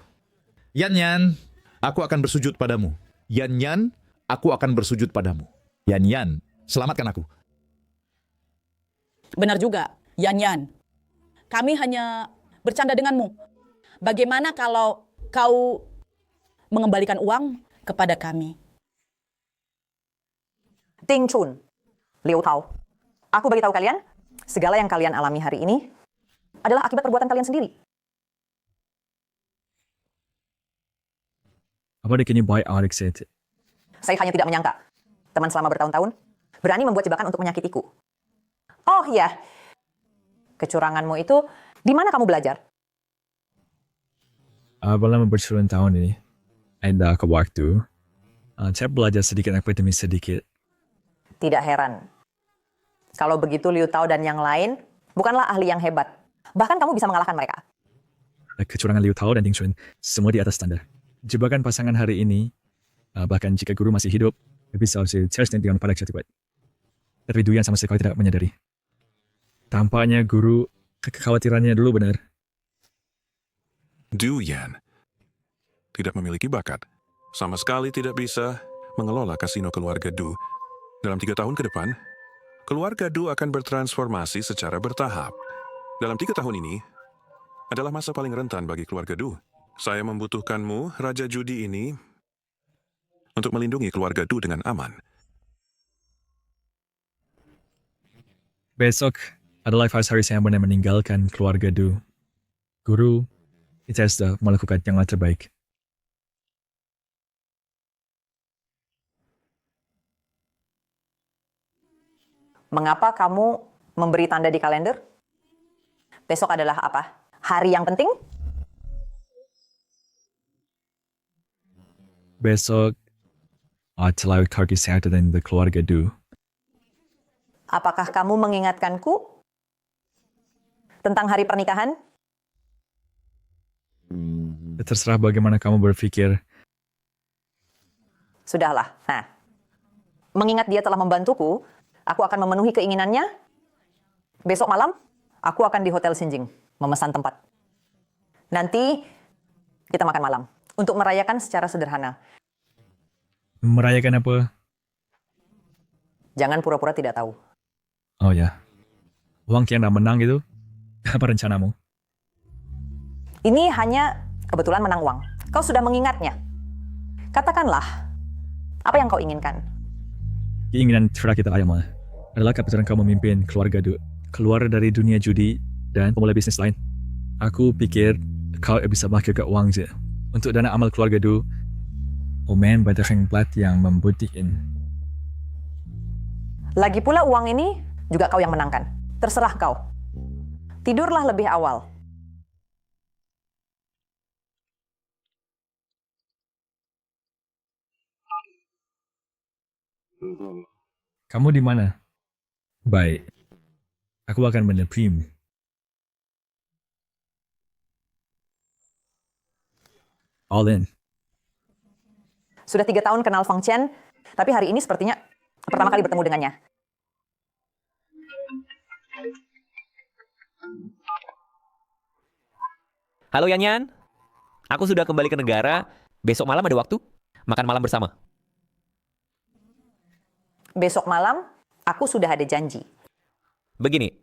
Yan Yan, aku akan bersujud padamu. Yan Yan, aku akan bersujud padamu. Yan Yan, selamatkan aku. Benar juga, Yan Yan. Kami hanya bercanda denganmu. Bagaimana kalau kau mengembalikan uang kepada kami? Ting Chun, Liu Tao. Aku bagi tahu kalian, segala yang kalian alami hari ini adalah akibat perbuatan kalian sendiri. Apa can you buy Alex it? Saya hanya tidak menyangka, teman selama bertahun-tahun berani membuat jebakan untuk menyakitiku. Oh iya, kecuranganmu itu di mana kamu belajar? Dalam bertahun-tahun ini, ada ke waktu, saya belajar sedikit apa demi sedikit. Tidak heran. Kalau begitu Liu Tao dan yang lain bukanlah ahli yang hebat. Bahkan kamu bisa mengalahkan mereka. Kecurangan Liu Tao dan Ding Chun, semua di atas standar. Jebakan pasangan hari ini, bahkan jika guru masih hidup, bisa sukses dengan pada cepat. Tapi Duyan sama sekali tidak menyadari. Tampaknya guru kekhawatirannya dulu benar. Du Yan tidak memiliki bakat. Sama sekali tidak bisa mengelola kasino keluarga Du. Dalam 3 tahun ke depan, keluarga Du akan bertransformasi secara bertahap. Dalam 3 tahun ini adalah masa paling rentan bagi keluarga Du. Saya membutuhkanmu, Raja Judi ini, untuk melindungi keluarga Du dengan aman. Besok adalah hari saya benar meninggalkan keluarga Du. Guru, kita sudah melakukan yang terbaik. Mengapa kamu memberi tanda di kalender? Besok adalah apa? Hari yang penting? Besok adalah hari kesehatan dan keluarga Du. Apakah kamu mengingatkanku tentang hari pernikahan? Terserah bagaimana kamu berpikir. Sudahlah. Nah, mengingat dia telah membantuku, aku akan memenuhi keinginannya. Besok malam, aku akan di Hotel Xinjing, memesan tempat. Nanti, kita makan malam. Untuk merayakan secara sederhana. Merayakan apa? Jangan pura-pura tidak tahu. Oh ya. Uang yang dah menang itu? Apa rencanamu? Ini hanya kebetulan menang uang. Kau sudah mengingatnya. Katakanlah, apa yang kau inginkan? Keinginan terakhir Ayamal adalah kebetulan kau memimpin keluarga Du keluar dari dunia judi dan pemulai bisnis lain. Aku pikir kau bisa pakai ke uang je untuk dana amal keluarga Du. Omen pada plat yang membuktikan. Lagi pula uang ini juga kau yang menangkan. Terserah kau. Tidurlah lebih awal. Kamu di mana? Baik. Aku akan menepimu. All in. Sudah 3 tahun kenal Fang Qian, tapi hari ini sepertinya pertama kali bertemu dengannya. Halo Yan Yan, aku sudah kembali ke negara. Besok malam ada waktu? Makan malam bersama. Besok malam, aku sudah ada janji. Begini,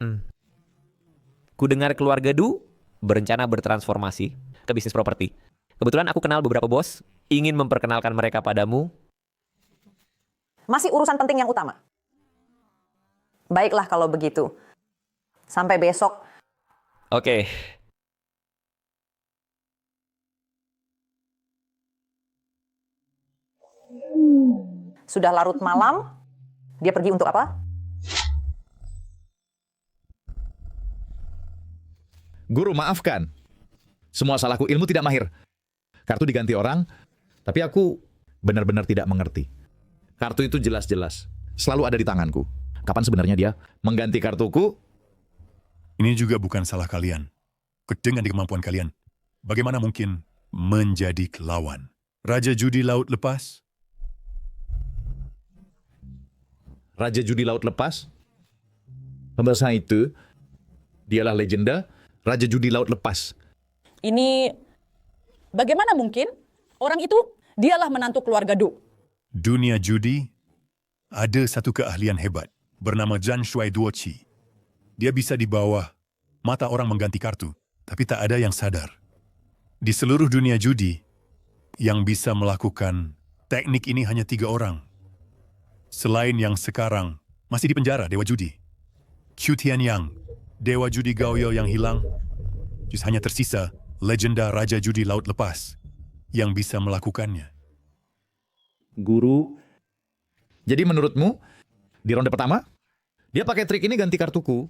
ku dengar keluarga Du berencana bertransformasi ke bisnis properti. Kebetulan aku kenal beberapa bos, ingin memperkenalkan mereka padamu. Masih urusan penting yang utama. Baiklah kalau begitu. Sampai besok. Oke. Sudah larut malam, dia pergi untuk apa? Guru, maafkan. Semua salahku, ilmu tidak mahir. Kartu diganti orang, tapi aku benar-benar tidak mengerti. Kartu itu jelas-jelas selalu ada di tanganku. Kapan sebenarnya dia mengganti kartuku? Ini juga bukan salah kalian. Dengan kemampuan kalian, bagaimana mungkin menjadi lawan? Raja judi laut lepas? Raja judi laut lepas? Pemirsa itu, dialah legenda Raja judi laut lepas. Ini bagaimana mungkin orang itu dialah menantu keluarga Du. Dunia judi, ada satu keahlian hebat bernama Zhan Shui Duoqi. Dia bisa di bawah mata orang mengganti kartu, tapi tak ada yang sadar. Di seluruh dunia judi, yang bisa melakukan teknik ini hanya 3 orang. Selain yang sekarang masih di penjara, Dewa Judi. Qiu Tianyang, Dewa Judi Gaoyou yang hilang, hanya tersisa legenda Raja Judi Laut Lepas yang bisa melakukannya. Guru. Jadi menurutmu, di ronde pertama, dia pakai trik ini ganti kartuku.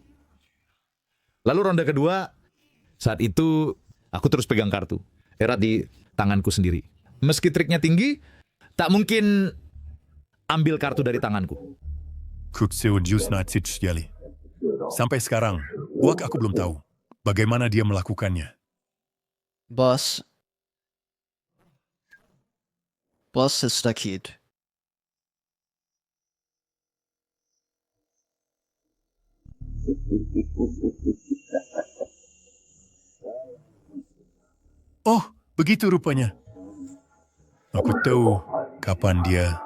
Lalu ronde kedua, saat itu aku terus pegang kartu. Erat di tanganku sendiri. Meski triknya tinggi, tak mungkin ambil kartu dari tanganku. Kutseo Jusnatsich Jali. Sampai sekarang, aku belum tahu bagaimana dia melakukannya. Boss is the kid. Oh, begitu rupanya. Aku tahu kapan dia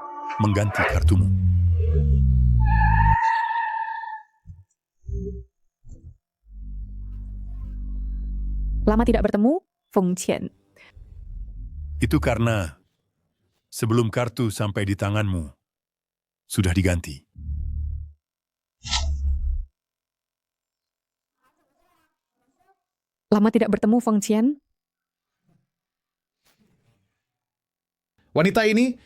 mengganti kartumu. Lama tidak bertemu, Feng Qian. Itu karena sebelum kartu sampai di tanganmu, sudah diganti. Lama tidak bertemu, Feng Qian. Wanita ini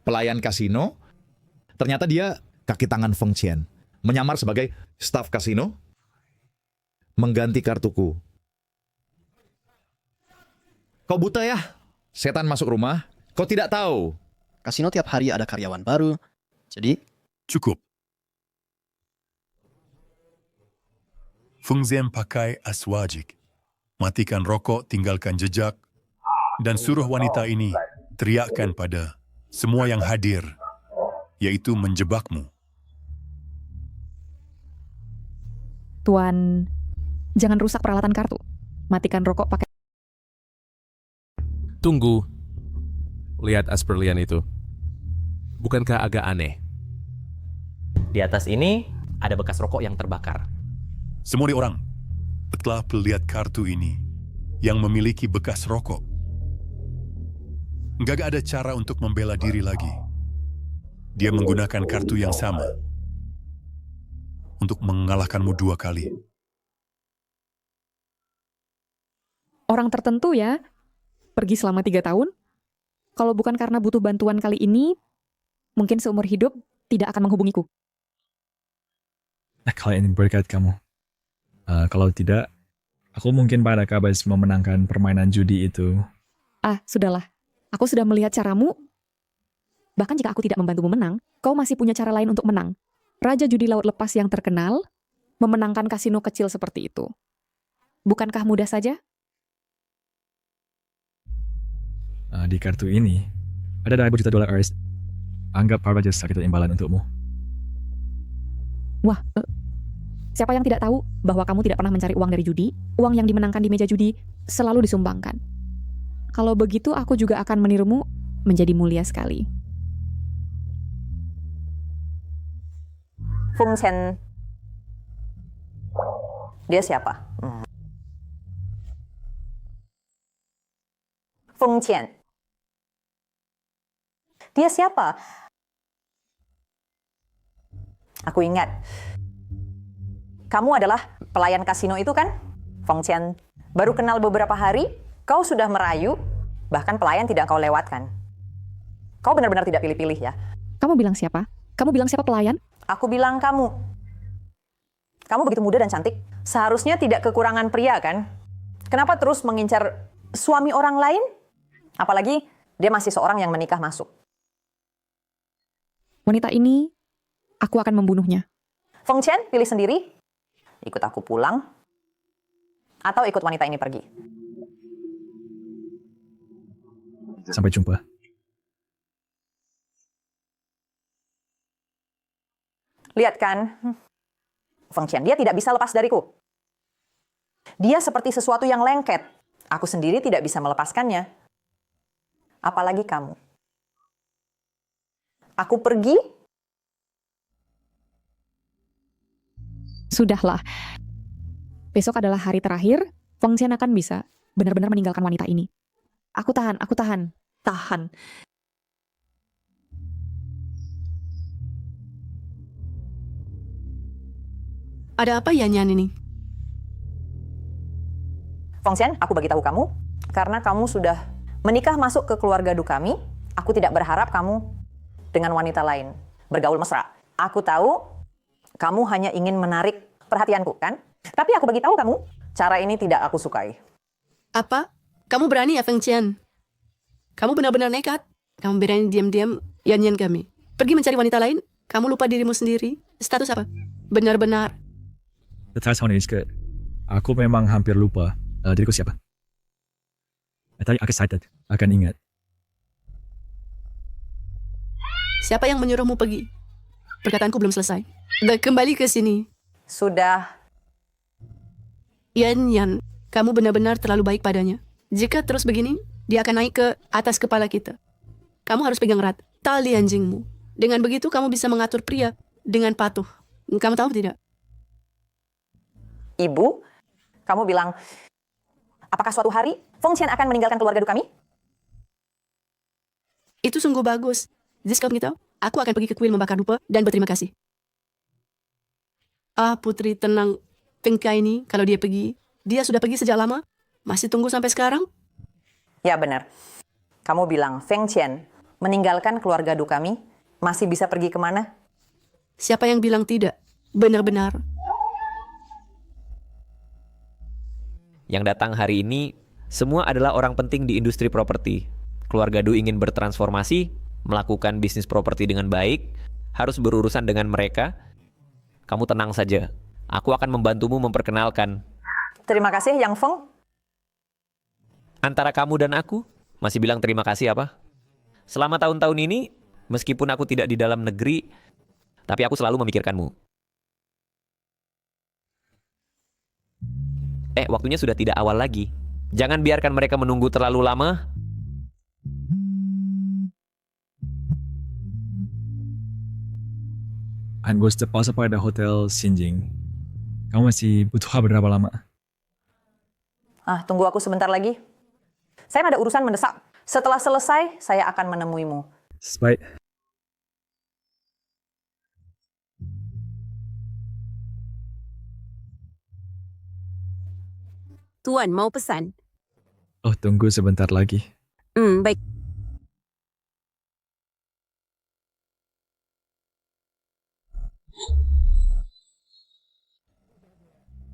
pelayan kasino, ternyata dia kaki tangan Feng Qian, menyamar sebagai staf kasino, mengganti kartuku. Kau buta ya? Setan masuk rumah, kau tidak tahu. Kasino tiap hari ada karyawan baru, jadi cukup. Feng Zem pakai aswajik, matikan rokok, tinggalkan jejak, dan suruh wanita ini teriakkan pada semua yang hadir, yaitu menjebakmu. Tuan, jangan rusak peralatan kartu. Matikan rokok pakai... Tunggu. Lihat as berlian itu. Bukankah agak aneh? Di atas ini ada bekas rokok yang terbakar. Semua orang telah melihat kartu ini yang memiliki bekas rokok. Nggak ada cara untuk membela diri lagi. Dia menggunakan kartu yang sama untuk mengalahkanmu 2 kali. Orang tertentu ya, pergi selama 3 tahun. Kalau bukan karena butuh bantuan kali ini, mungkin seumur hidup tidak akan menghubungiku. Nah, kalau ini berkat kamu. Kalau tidak, aku mungkin pada kabas memenangkan permainan judi itu. Ah, sudahlah. Aku sudah melihat caramu. Bahkan jika aku tidak membantumu menang, kau masih punya cara lain untuk menang. Raja judi laut lepas yang terkenal, memenangkan kasino kecil seperti itu. Bukankah mudah saja? Di kartu ini, ada $1 juta Ars. Anggap apa saja sakit imbalan untukmu. Wah, siapa yang tidak tahu bahwa kamu tidak pernah mencari uang dari judi? Uang yang dimenangkan di meja judi selalu disumbangkan. Kalau begitu, aku juga akan menirumu menjadi mulia sekali. Feng Qian, dia siapa? Feng Qian, dia siapa? Aku ingat. Kamu adalah pelayan kasino itu kan? Feng Qian, baru kenal beberapa hari, kau sudah merayu, bahkan pelayan tidak kau lewatkan. Kau benar-benar tidak pilih-pilih ya. Kamu bilang siapa? Kamu bilang siapa pelayan? Aku bilang kamu. Kamu begitu muda dan cantik. Seharusnya tidak kekurangan pria kan? Kenapa terus mengincar suami orang lain? Apalagi dia masih seorang yang menikah masuk. Wanita ini, aku akan membunuhnya. Feng Chen, pilih sendiri. Ikut aku pulang. Atau ikut wanita ini pergi. Sampai jumpa. Lihat kan, Feng Chen, dia tidak bisa lepas dariku. Dia seperti sesuatu yang lengket. Aku sendiri tidak bisa melepaskannya. Apalagi kamu. Aku pergi. Sudahlah. Besok adalah hari terakhir, Feng Chen akan bisa benar-benar meninggalkan wanita ini. Aku tahan. Tahan. Ada apa ya Nyan ini? Feng Chen, aku bagi tahu kamu, karena kamu sudah menikah masuk ke keluarga Du kami, aku tidak berharap kamu dengan wanita lain bergaul mesra. Aku tahu kamu hanya ingin menarik perhatianku, kan? Tapi aku bagi tahu kamu, cara ini tidak aku sukai. Apa? Kamu berani ya Feng Chen? Kamu benar-benar nekat. Kamu berani diam-diam Yan kami. Pergi mencari wanita lain, kamu lupa dirimu sendiri. Status apa? Benar-benar. The Titanic is good. Aku memang hampir lupa diriku siapa. Tadi aku excited, akan ingat. Siapa yang menyuruhmu pergi? Perkataanku belum selesai. Kembali ke sini. Sudah. Yan, kamu benar-benar terlalu baik padanya. Jika terus begini, dia akan naik ke atas kepala kita. Kamu harus pegang erat tali anjingmu. Dengan begitu kamu bisa mengatur pria dengan patuh. Kamu tahu tidak? Ibu, kamu bilang, apakah suatu hari Feng Chen akan meninggalkan keluarga Du kami? Itu sungguh bagus. Jis kamu tahu, aku akan pergi ke kuil membakar dupa dan berterima kasih. Putri, tenang. Feng Kai ini, kalau dia pergi, dia sudah pergi sejak lama. Masih tunggu sampai sekarang? Ya benar. Kamu bilang Feng Chen meninggalkan keluarga Du kami, masih bisa pergi kemana? Siapa yang bilang tidak? Benar-benar. Yang datang hari ini, semua adalah orang penting di industri properti. Keluarga Du ingin bertransformasi, melakukan bisnis properti dengan baik, harus berurusan dengan mereka. Kamu tenang saja, aku akan membantumu memperkenalkan. Terima kasih, Yang Feng. Antara kamu dan aku, masih bilang terima kasih apa? Selama tahun-tahun ini, meskipun aku tidak di dalam negeri, tapi aku selalu memikirkanmu. Waktunya sudah tidak awal lagi. Jangan biarkan mereka menunggu terlalu lama. Gue terpaksa pada hotel Xinjing. Kamu masih butuh berapa lama? Tunggu aku sebentar lagi. Saya ada urusan mendesak. Setelah selesai, saya akan menemuimu. Baik. Tuan mau pesan? Tunggu sebentar lagi. Baik.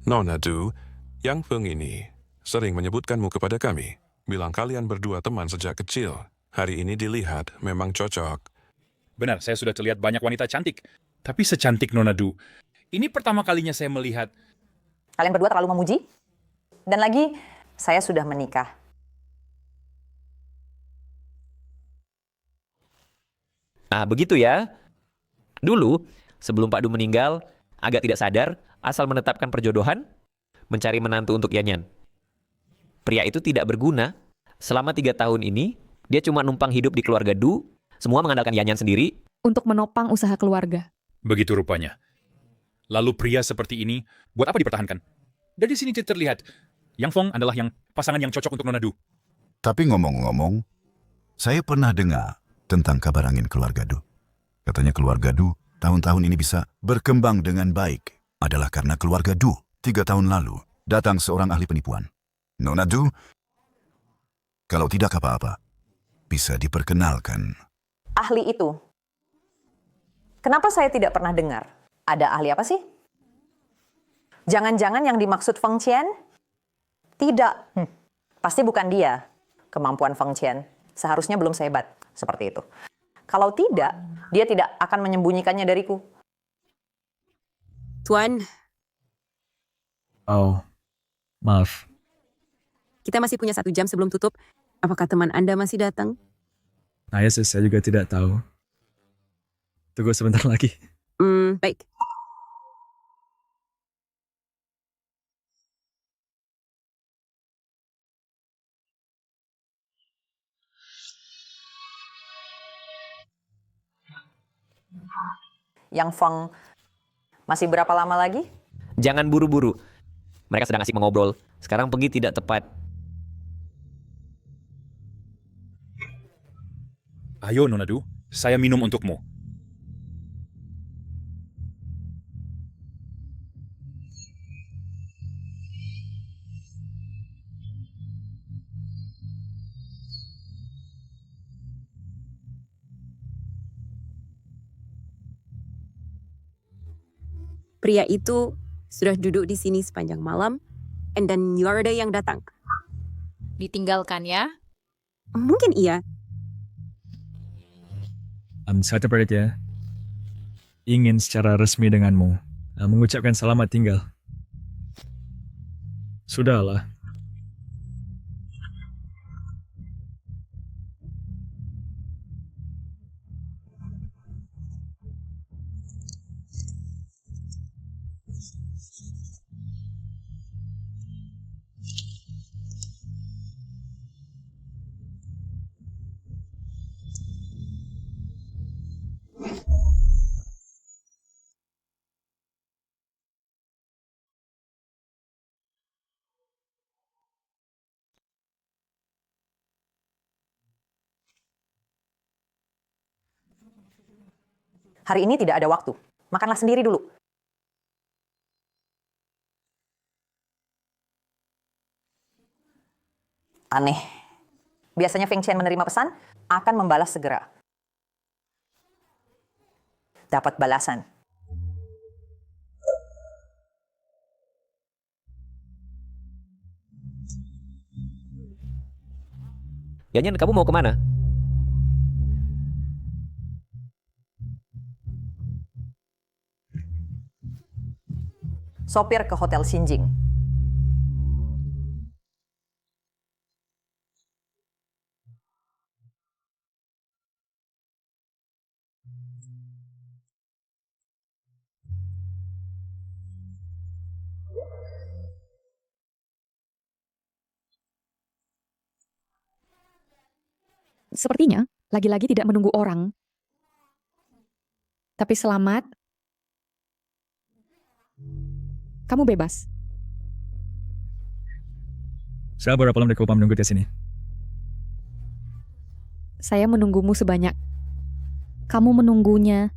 Nona Du, Yang Feng ini sering menyebutkanmu kepada kami. Bilang kalian berdua teman sejak kecil. Hari ini dilihat memang cocok. Benar, saya sudah terlihat banyak wanita cantik. Tapi secantik Nona Du. Ini pertama kalinya saya melihat. Kalian berdua terlalu memuji. Dan lagi, saya sudah menikah. Begitu ya. Dulu, sebelum Pak Du meninggal, agak tidak sadar, asal menetapkan perjodohan, mencari menantu untuk Yanyan. Pria itu tidak berguna. Selama 3 tahun ini, dia cuma numpang hidup di keluarga Du, semua mengandalkan Yanyan sendiri. Untuk menopang usaha keluarga. Begitu rupanya. Lalu pria seperti ini, buat apa dipertahankan? Dari sini terlihat, Yang Feng adalah pasangan yang cocok untuk Nona Du. Tapi ngomong-ngomong, saya pernah dengar tentang kabar angin keluarga Du. Katanya keluarga Du tahun-tahun ini bisa berkembang dengan baik adalah karena keluarga Du 3 tahun lalu datang seorang ahli penipuan. Nona Du, kalau tidak apa-apa, bisa diperkenalkan. Ahli itu. Kenapa saya tidak pernah dengar? Ada ahli apa sih? Jangan-jangan yang dimaksud Feng Qian? Tidak. Pasti bukan dia. Kemampuan Feng Qian seharusnya belum sehebat seperti itu. Kalau tidak, dia tidak akan menyembunyikannya dariku. Tuan, Oh, maaf. kita masih punya 1 jam sebelum tutup. Apakah teman Anda masih datang? Nah ya, saya juga tidak tahu. Tunggu sebentar lagi. Baik. Yang Feng masih berapa lama lagi? Jangan buru-buru. Mereka sedang asik mengobrol. Sekarang pergi tidak tepat. Ayo, Nona Du, saya minum untukmu. Pria itu sudah duduk di sini sepanjang malam, and then Yorda yang datang. Ditinggalkan ya? Mungkin iya. Satu Prit ya. Ingin secara resmi denganmu. Mengucapkan selamat tinggal. Sudahlah. Hari ini tidak ada waktu. Makanlah sendiri dulu. Aneh. Biasanya Feng Qian menerima pesan, akan membalas segera. Dapat balasan. Yanyan, kamu mau kemana? Sopir ke Hotel Xinjing. Sepertinya, lagi-lagi tidak menunggu orang. Tapi selamat. Kamu bebas. Saya berapa lama kau menunggu di sini? Saya menunggumu sebanyak. Kamu menunggunya.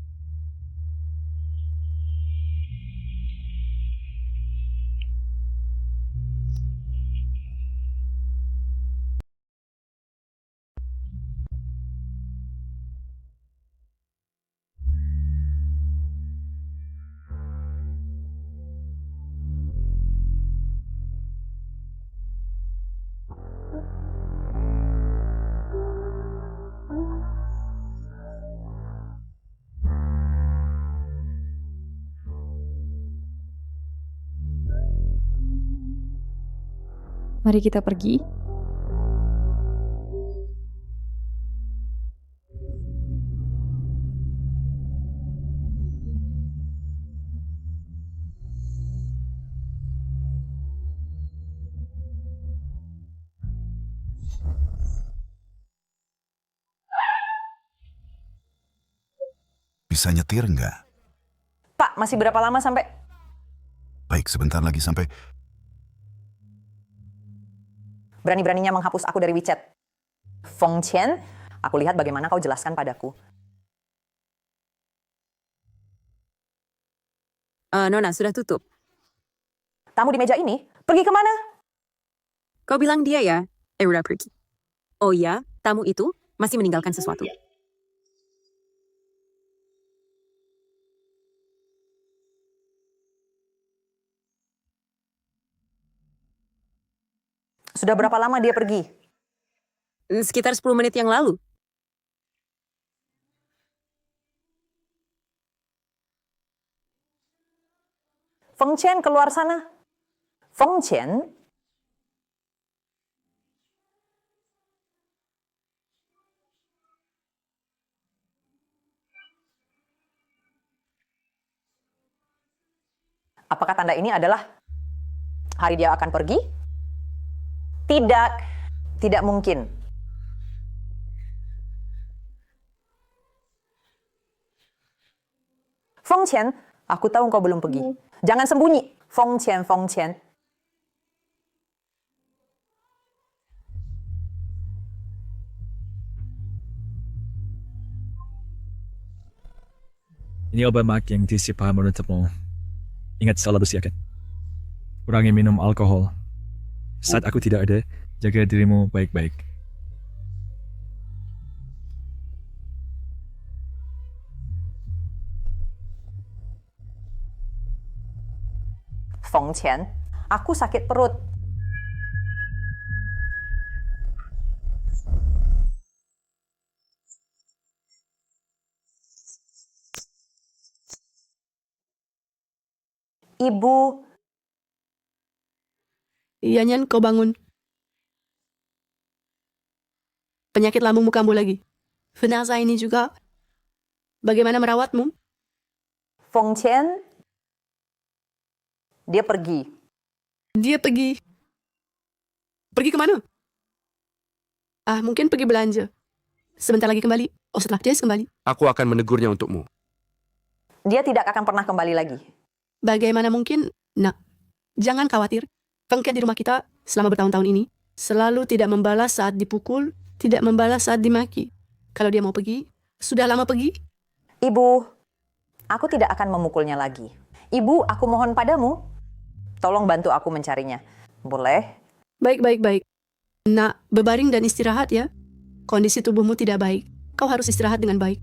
Mari kita pergi. Bisa nyetir nggak? Pak, masih berapa lama sampai? Baik, sebentar lagi sampai. Berani-beraninya menghapus aku dari WeChat. Feng Qian, aku lihat bagaimana kau jelaskan padaku. Nona, sudah tutup. Tamu di meja ini, pergi kemana? Kau bilang dia ya? Udah pergi. Oh ya, tamu itu masih meninggalkan sesuatu. Sudah berapa lama dia pergi? Sekitar 10 menit yang lalu. Feng Qian keluar sana. Feng Qian. Apakah tanda ini adalah hari dia akan pergi? Tidak, tidak mungkin. Feng Qian, aku tahu engkau belum pergi. Jangan sembunyi. Feng Qian, Feng Qian. Ini obat mak yang disipah menutupmu. Ingat selalu bersiakat. Kurangi minum alkohol. Saat aku tidak ada, jaga dirimu baik-baik. Feng Qian, aku sakit perut. Ibu. Yanyan, kau bangun. Penyakit lambungmu kambuh lagi. Vanessa ini juga. Bagaimana merawatmu? Feng Qian, dia pergi. Dia pergi. Pergi kemana? Mungkin pergi belanja. Sebentar lagi kembali. Oh, setelah dia kembali. Aku akan menegurnya untukmu. Dia tidak akan pernah kembali lagi. Bagaimana mungkin? Nak, jangan khawatir. Feng Qian di rumah kita selama bertahun-tahun ini selalu tidak membalas saat dipukul, tidak membalas saat dimaki. Kalau dia mau pergi, sudah lama pergi. Ibu, aku tidak akan memukulnya lagi. Ibu, aku mohon padamu, tolong bantu aku mencarinya. Boleh? Baik, baik, baik. Nak, berbaring dan istirahat ya. Kondisi tubuhmu tidak baik. Kau harus istirahat dengan baik.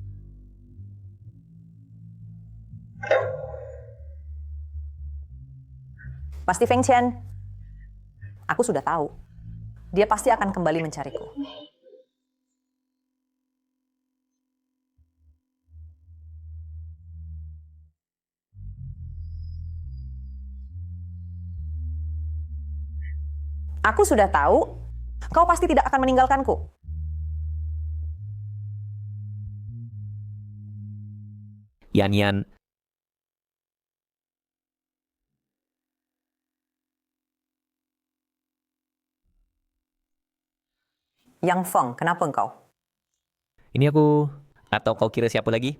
Pasti Feng Qian. Aku sudah tahu. Dia pasti akan kembali mencariku. Aku sudah tahu. Kau pasti tidak akan meninggalkanku. Yan. Yang Feng, kenapa engkau? Ini aku. Atau kau kira siapa lagi?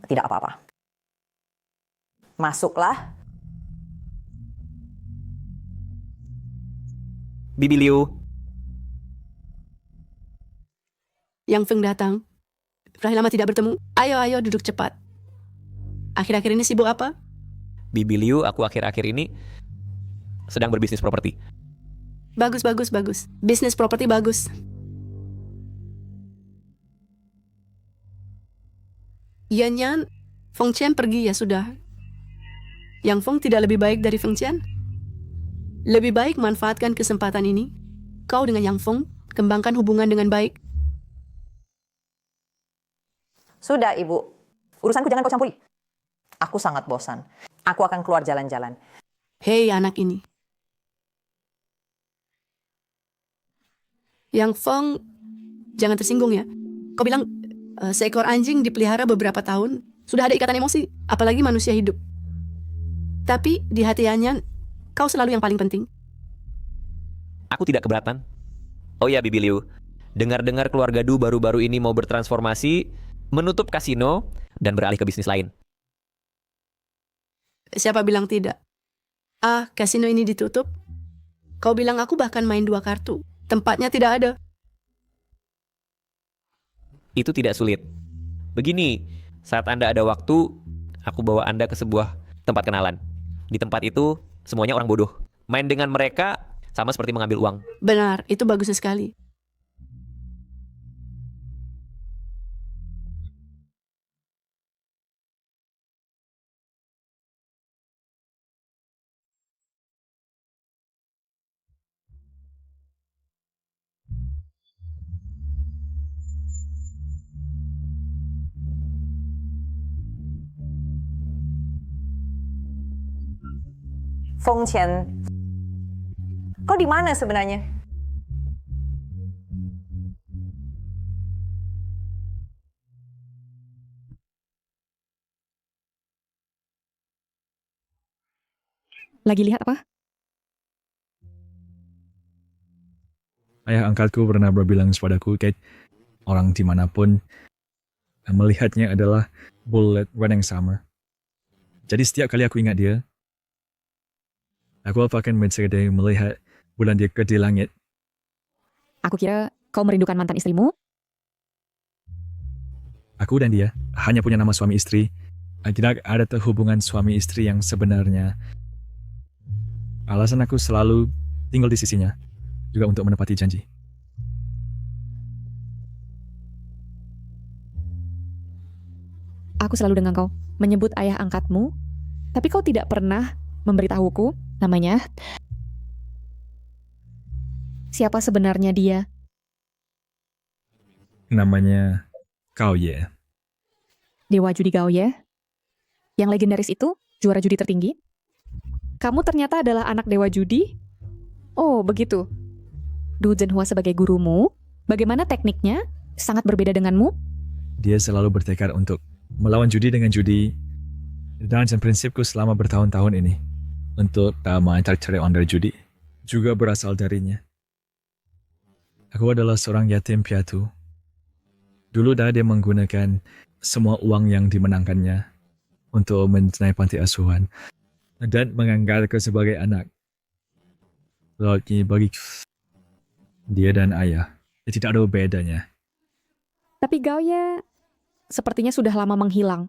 Tidak apa-apa. Masuklah. Bibi Liu. Yang Feng datang. Sudah lama tidak bertemu. Ayo, duduk cepat. Akhir-akhir ini sibuk apa? Bibi Liu, aku akhir-akhir ini sedang berbisnis properti. Bagus. Bisnis properti bagus. Yanyan, Feng Qian pergi ya sudah. Yang Feng tidak lebih baik dari Feng Qian? Lebih baik manfaatkan kesempatan ini. Kau dengan Yang Feng, kembangkan hubungan dengan baik. Sudah, Ibu. Urusanku jangan kau campuri. Aku sangat bosan. Aku akan keluar jalan-jalan. Hei anak ini. Yang Feng, jangan tersinggung ya. Kau bilang, seekor anjing dipelihara beberapa tahun, sudah ada ikatan emosi, apalagi manusia hidup. Tapi di hati Yanyan, kau selalu yang paling penting. Aku tidak keberatan. Oh ya, Bibi Liu. Dengar-dengar keluarga Du baru-baru ini mau bertransformasi, menutup kasino, dan beralih ke bisnis lain. Siapa bilang tidak? Kasino ini ditutup. Kau bilang aku bahkan main 2 kartu. Tempatnya tidak ada. Itu tidak sulit. Begini, saat Anda ada waktu, aku bawa Anda ke sebuah tempat kenalan. Di tempat itu, semuanya orang bodoh. Main dengan mereka sama seperti mengambil uang. Benar, itu bagus sekali. Feng Qian, kau di mana sebenarnya? Lagi lihat apa? Ayah angkatku pernah berbilang padaku, Kate, orang dimanapun melihatnya adalah bullet running summer. Jadi setiap kali aku ingat dia, aku akan mencoba melihat bulan dia di langit. Aku kira kau merindukan mantan istrimu. Aku dan dia hanya punya nama suami istri. Tidak ada hubungan suami istri yang sebenarnya. Alasan aku selalu tinggal di sisinya, juga untuk menepati janji. Aku selalu dengan kau menyebut ayah angkatmu, tapi kau tidak pernah memberitahuku namanya. Siapa sebenarnya dia? Namanya Gao Ye. Dewa judi Gao Ye? Yang legendaris itu, juara judi tertinggi? Kamu ternyata adalah anak dewa judi? Oh, begitu. Du Zhenhua sebagai gurumu, bagaimana tekniknya? Sangat berbeda denganmu? Dia selalu bertekad untuk melawan judi dengan judi. Dan prinsipku selama bertahun-tahun ini untuk tak mencari orang dari judi juga berasal darinya. Aku adalah seorang yatim piatu. Dulu dia menggunakan semua uang yang dimenangkannya untuk mendanai panti asuhan dan menganggapku sebagai anak. Lalu bagi dia dan ayah, tidak ada bedanya. Tapi Gao Ye sepertinya sudah lama menghilang.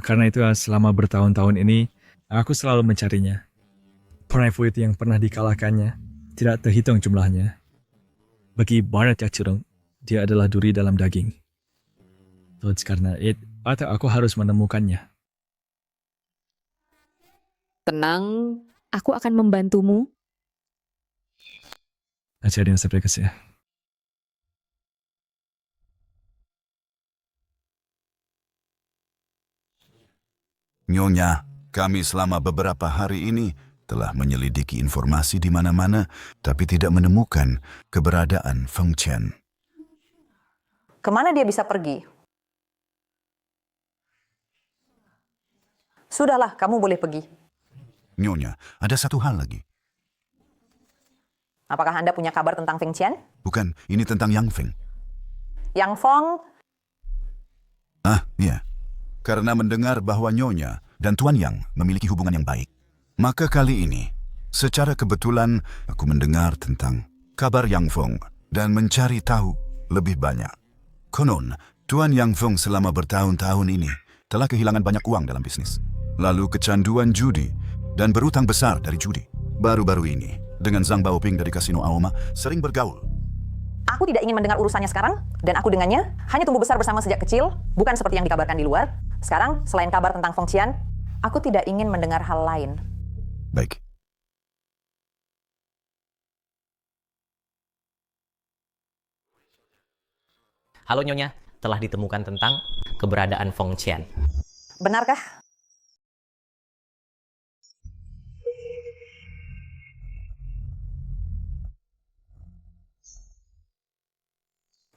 Karena itu selama bertahun-tahun ini, aku selalu mencarinya. Penipuan yang pernah dikalahkannya tidak terhitung jumlahnya. Bagi Barat Cacurung, dia adalah duri dalam daging. Terus karena itu, atau aku harus menemukannya. Tenang, aku akan membantumu. Jadi terima kasih. Nyonya, kami selama beberapa hari ini telah menyelidiki informasi di mana-mana, tapi tidak menemukan keberadaan Feng Qian. Kemana dia bisa pergi? Sudahlah, kamu boleh pergi. Nyonya, ada satu hal lagi. Apakah Anda punya kabar tentang Feng Qian? Bukan, ini tentang Yang Feng. Yang Feng, Ah, iya. Karena mendengar bahwa Nyonya dan Tuan Yang memiliki hubungan yang baik. Maka kali ini, secara kebetulan aku mendengar tentang kabar Yang Feng dan mencari tahu lebih banyak. Konon, Tuan Yang Feng selama bertahun-tahun ini telah kehilangan banyak uang dalam bisnis. Lalu kecanduan judi dan berutang besar dari judi. Baru-baru ini, dengan Zhang Baoping dari Kasino Aoma sering bergaul. aku tidak ingin mendengar urusannya sekarang, dan aku dengannya hanya tumbuh besar bersama sejak kecil, bukan seperti yang dikabarkan di luar. Sekarang, selain kabar tentang Feng Qian, aku tidak ingin mendengar hal lain. Baik. Halo Nyonya, telah ditemukan tentang keberadaan Feng Qian. Benarkah?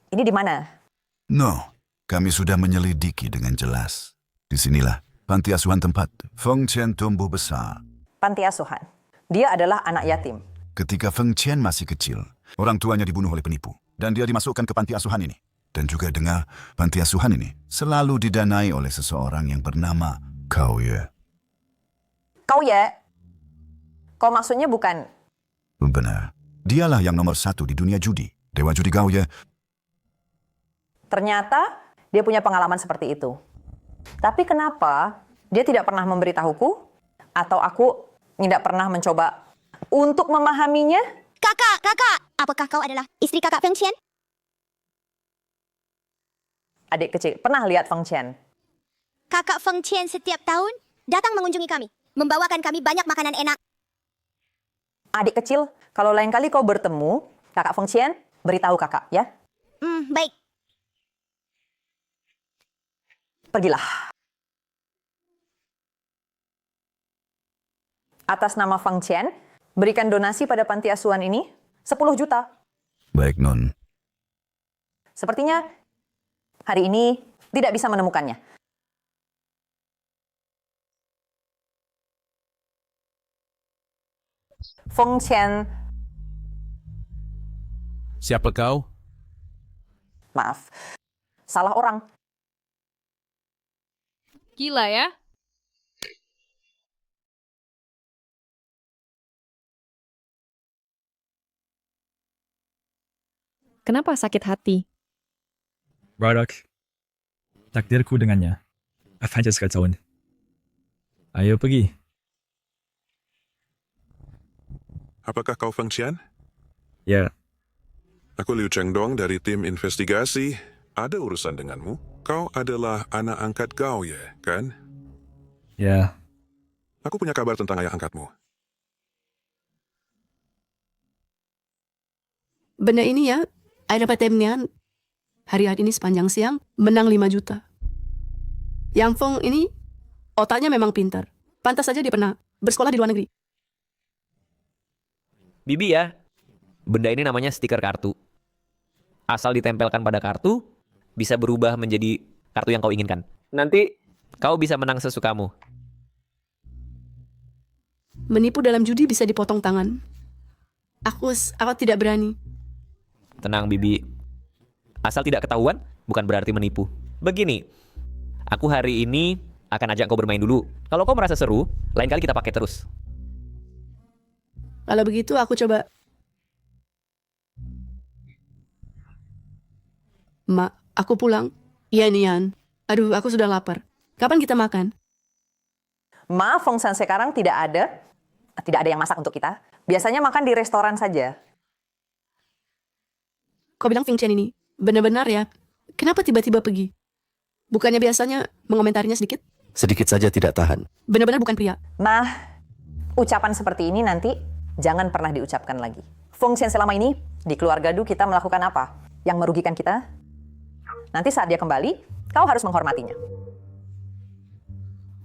Ini di mana? No, kami sudah menyelidiki dengan jelas. Disinilah panti asuhan tempat Feng Qian tumbuh besar. Panti asuhan. Dia adalah anak yatim. Ketika Feng Qian masih kecil, orang tuanya dibunuh oleh penipu. Dan dia dimasukkan ke panti asuhan ini. Dan juga dengar, panti asuhan ini selalu didanai oleh seseorang yang bernama Gao Ye. Kau ya? Kau maksudnya bukan... Benar. Dialah yang nomor 1 di dunia judi. Dewa judi Gao Ye. Ternyata dia punya pengalaman seperti itu. Tapi kenapa dia tidak pernah memberitahuku? Atau aku tidak pernah mencoba untuk memahaminya? Kakak, apakah kau adalah istri kakak Feng Qian? Adik kecil, pernah lihat Feng Qian? Kakak Feng Qian setiap tahun datang mengunjungi kami, membawakan kami banyak makanan enak. Adik kecil, kalau lain kali kau bertemu kakak Feng Qian, beritahu kakak, ya? Baik. Pergilah. Atas nama Feng Qian, berikan donasi pada panti asuhan ini 10 juta. Baik, Non. Sepertinya hari ini tidak bisa menemukannya. Feng Qian, Siapa kau? maaf, salah orang. Gila ya. Kenapa sakit hati? Braddock, takdirku dengannya. Apa aja sekali tahun. Ayo pergi. Apakah kau Feng Qian? Ya, Aku Liu Chengdong dari tim investigasi. Ada urusan denganmu. Kau adalah anak angkat Gao Ye, kan? ya. Aku punya kabar tentang ayah angkatmu. Benda ini ya, ada patemnya hari ini sepanjang siang menang 5 juta. Yang Feng ini otaknya memang pintar. Pantas saja dia pernah bersekolah di luar negeri. Bibi ya, benda ini namanya stiker kartu. Asal ditempelkan pada kartu, bisa berubah menjadi kartu yang kau inginkan. Nanti, kau bisa menang sesukamu. Menipu dalam judi bisa dipotong tangan. Aku tidak berani. Tenang, Bibi. Asal tidak ketahuan, bukan berarti menipu. Begini, aku hari ini akan ajak kau bermain dulu. Kalau kau merasa seru, lain kali kita pakai terus. Kalau begitu aku coba. Mak, aku pulang. Iya, Nian. Aduh, aku sudah lapar. Kapan kita makan? Maaf, Feng Qian sekarang tidak ada yang masak untuk kita. Biasanya makan di restoran saja. Kau bilang Feng Qian ini benar-benar ya? Kenapa tiba-tiba pergi? Bukannya biasanya mengomentarinya sedikit? Sedikit saja tidak tahan. Benar-benar bukan pria. Nah, ucapan seperti ini nanti jangan pernah diucapkan lagi. Feng Qian selama ini di keluarga Du kita melakukan apa? Yang merugikan kita? Nanti saat dia kembali, kau harus menghormatinya.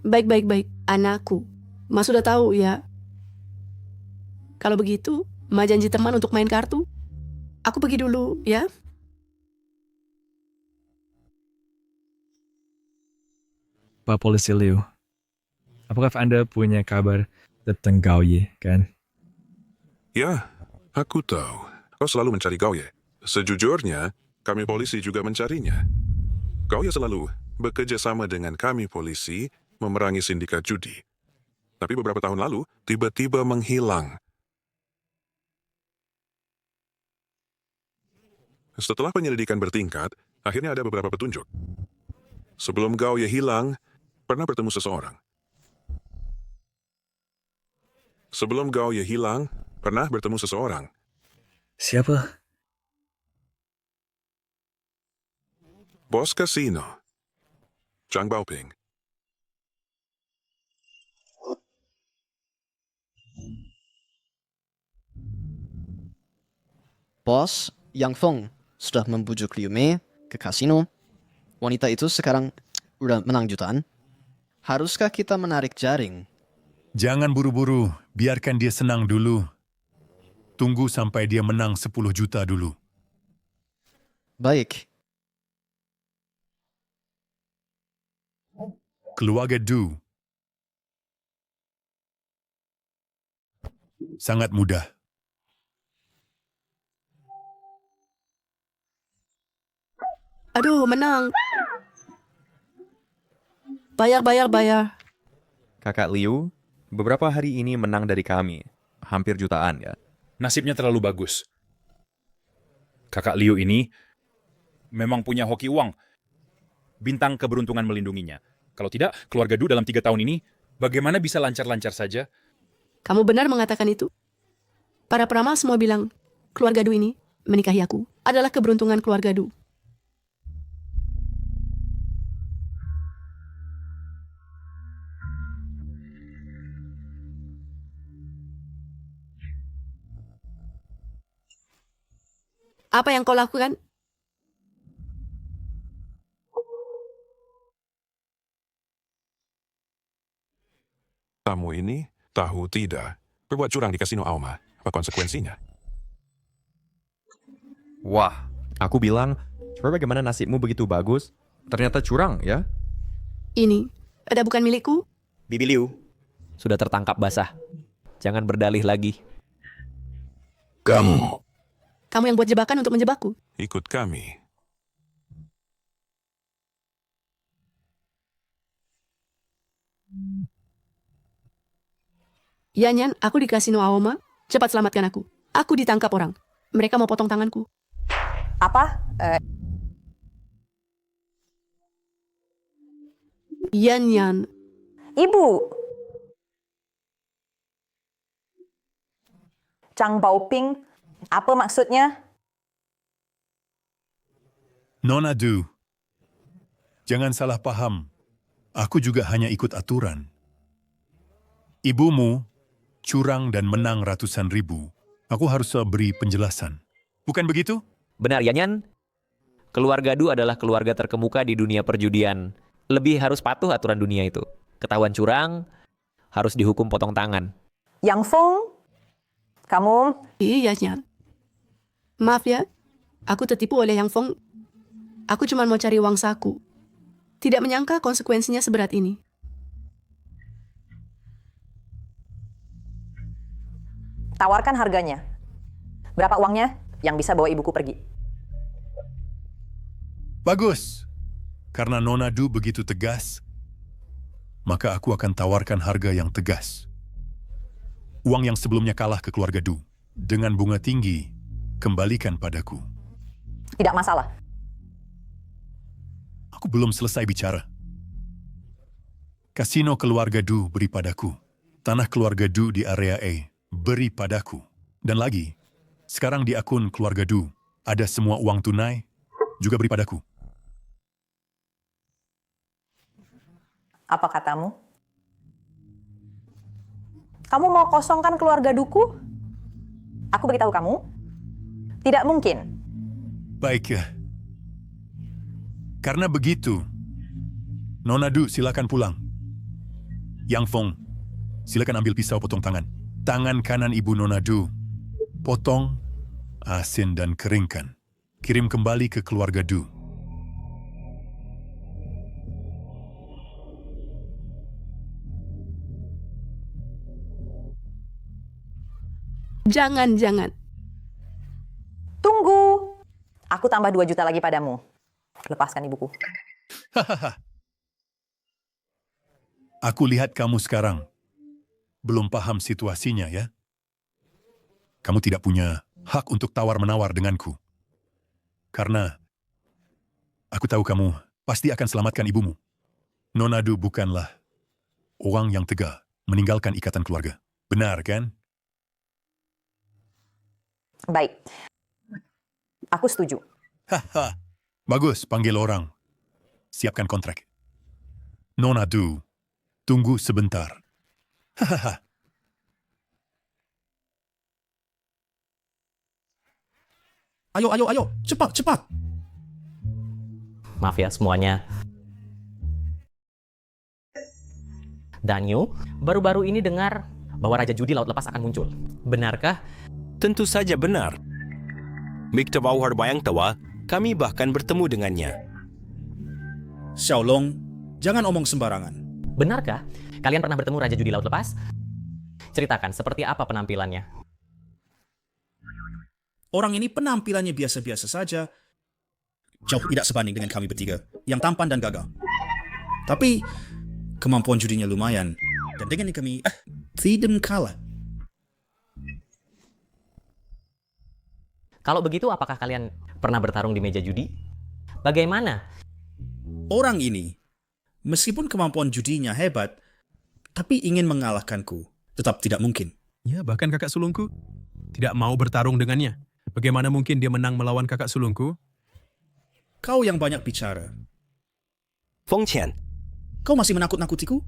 Baik, anakku. Mas sudah tahu ya. Kalau begitu, Ma janji teman untuk main kartu. Aku pergi dulu ya. Pak Polisi Liu, apakah Anda punya kabar tentang Gao Ye, kan? Ya, aku tahu. Kau selalu mencari Gao Ye. Sejujurnya, kami polisi juga mencarinya. Gao Ye selalu bekerja sama dengan kami polisi memerangi sindikat judi. Tapi beberapa tahun lalu, tiba-tiba menghilang. Setelah penyelidikan bertingkat, akhirnya ada beberapa petunjuk. Sebelum Gao Ye hilang, pernah bertemu seseorang. Sebelum Gao Ye hilang, pernah bertemu seseorang. Siapa? Bos kasino, Zhang Baoping. Bos, Yang Feng sudah membujuk Liu Mei ke kasino. Wanita itu sekarang udah menang jutaan. Haruskah kita menarik jaring? Jangan buru-buru, biarkan dia senang dulu. Tunggu sampai dia menang 10 juta dulu. Baik. Keluarga Du. Sangat mudah. Aduh, menang. Bayar. Kakak Liu, beberapa hari ini menang dari kami. Hampir jutaan ya. Nasibnya terlalu bagus. Kakak Liu ini memang punya hoki uang. Bintang keberuntungan melindunginya. Kalau tidak, keluarga Du dalam 3 tahun ini bagaimana bisa lancar-lancar saja? Kamu benar mengatakan itu. Para peramal semua bilang, keluarga Du ini menikahi aku adalah keberuntungan keluarga Du. Apa yang kau lakukan? Tamu ini Tahu tidak, berbuat curang di kasino Aoma, apa konsekuensinya? Wah, aku bilang, coba bagaimana nasibmu begitu bagus? Ternyata curang ya? Ini, ada bukan milikku? Bibi Liu, sudah tertangkap basah. Jangan berdalih lagi. Kamu. Kamu yang buat jebakan untuk menjebakku. Ikut kami. Yanyan, aku di kasino Aoma. Cepat selamatkan aku. Aku ditangkap orang. Mereka mau potong tanganku. Apa? Yanyan. Ibu. Chang Baoping, apa maksudnya? Nona Du, jangan salah paham. Aku juga hanya ikut aturan. Ibumu curang dan menang ratusan ribu. Aku harus beri penjelasan. Bukan begitu? Benar, Yanyan. Keluarga Du adalah keluarga terkemuka di dunia perjudian. Lebih harus patuh aturan dunia itu. Ketahuan curang, harus dihukum potong tangan. Yang Feng, kamu? Iya, Yanyan. Maaf ya, aku tertipu oleh Yang Feng. Aku cuma mau cari uang saku. Tidak menyangka konsekuensinya seberat ini. Tawarkan harganya. Berapa uangnya yang bisa bawa ibuku pergi? Bagus. Karena Nona Du begitu tegas, maka aku akan tawarkan harga yang tegas. Uang yang sebelumnya kalah ke keluarga Du, dengan bunga tinggi, kembalikan padaku. Tidak masalah. Aku belum selesai bicara. Kasino keluarga Du beri padaku. Tanah keluarga Du di area A beri padaku. Dan lagi, sekarang di akun keluarga Du ada semua uang tunai juga beri padaku. Apa katamu? Kamu mau kosongkan keluarga Duku? Aku beritahu kamu, tidak mungkin. Baik ya. Karena begitu, Nona Du silakan pulang. Yang Feng, silakan ambil pisau potong tangan. Tangan kanan ibu Nona Du, potong, asin dan keringkan. Kirim kembali ke keluarga Du. Jangan. Tunggu. Aku tambah 2 juta lagi padamu. Lepaskan ibuku. Aku lihat kamu sekarang belum paham situasinya ya. Kamu tidak punya hak untuk tawar-menawar denganku. Karena aku tahu kamu pasti akan selamatkan ibumu. Nona Du bukanlah orang yang tega meninggalkan ikatan keluarga. Benar kan? Baik. Aku setuju. Haha. Bagus, panggil orang. Siapkan kontrak. Nona Du, tunggu sebentar. Hahaha. Ayo, cepat. Maaf ya semuanya. Danyu, baru-baru ini dengar bahwa Raja Judi Laut Lepas akan muncul. Benarkah? Tentu saja benar. Mikta Bauhar Bayang Tawa, kami bahkan bertemu dengannya. Xiaolong, jangan omong sembarangan. Benarkah? Kalian pernah bertemu Raja Judi Laut Lepas? Ceritakan, seperti apa penampilannya? Orang ini penampilannya biasa-biasa saja. Jauh tidak sebanding dengan kami bertiga, yang tampan dan gagah. Tapi, kemampuan judinya lumayan. Dan dengan kami, tidak kalah. Kalau begitu, apakah kalian pernah bertarung di meja judi? Bagaimana? Orang ini, meskipun kemampuan judinya hebat, tapi ingin mengalahkanku, tetap tidak mungkin. Ya, bahkan kakak sulungku tidak mau bertarung dengannya. Bagaimana mungkin dia menang melawan kakak sulungku? Kau yang banyak bicara. Feng Qian. Kau masih menakut-nakutiku?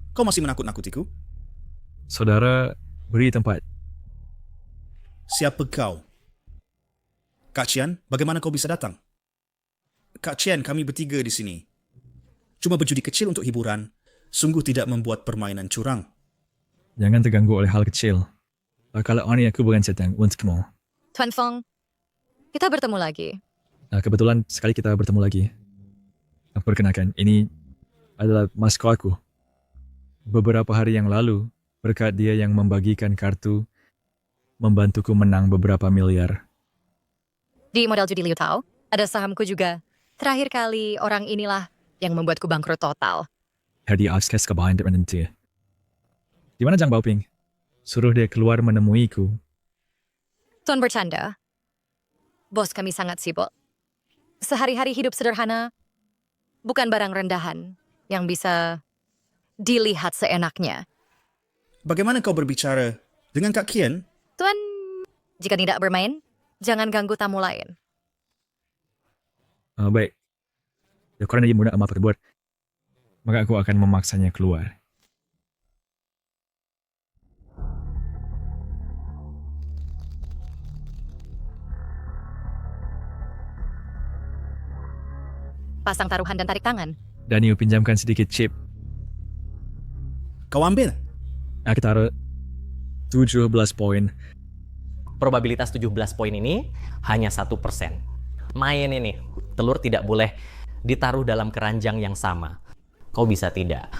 Saudara, beri tempat. Siapa kau? Kak Qian, bagaimana kau bisa datang? Kak Qian, kami bertiga di sini. Cuma berjudi kecil untuk hiburan, sungguh tidak membuat permainan curang. Jangan terganggu oleh hal kecil. Kalau ini aku bukan sedang untukmu. Tuan Fong, kita bertemu lagi. Kebetulan sekali kita bertemu lagi. Perkenalkan, ini adalah masko aku. Beberapa hari yang lalu, berkat dia yang membagikan kartu, membantuku menang beberapa miliar. Di modal judi Liu Tao, ada sahamku juga. Terakhir kali orang inilah yang membuatku bangkrut total. Hari akses ke bahan tertentu. Di mana Zhang Baoping? Suruh dia keluar menemuiku. Tuan bercanda. Bos kami sangat sibuk. Sehari-hari hidup sederhana, bukan barang rendahan yang bisa dilihat seenaknya. Bagaimana kau berbicara dengan Kak Kian? Tuan, jika tidak bermain, jangan ganggu tamu lain. Baik. Ya, karena dia mudah amat berbuat, maka aku akan memaksanya keluar. Pasang taruhan dan tarik tangan. Daniel pinjamkan sedikit chip. Kau ambil? Aku taruh 17 poin. Probabilitas 17 poin ini hanya 1%. Main ini, telur tidak boleh ditaruh dalam keranjang yang sama. Kau bisa tidak.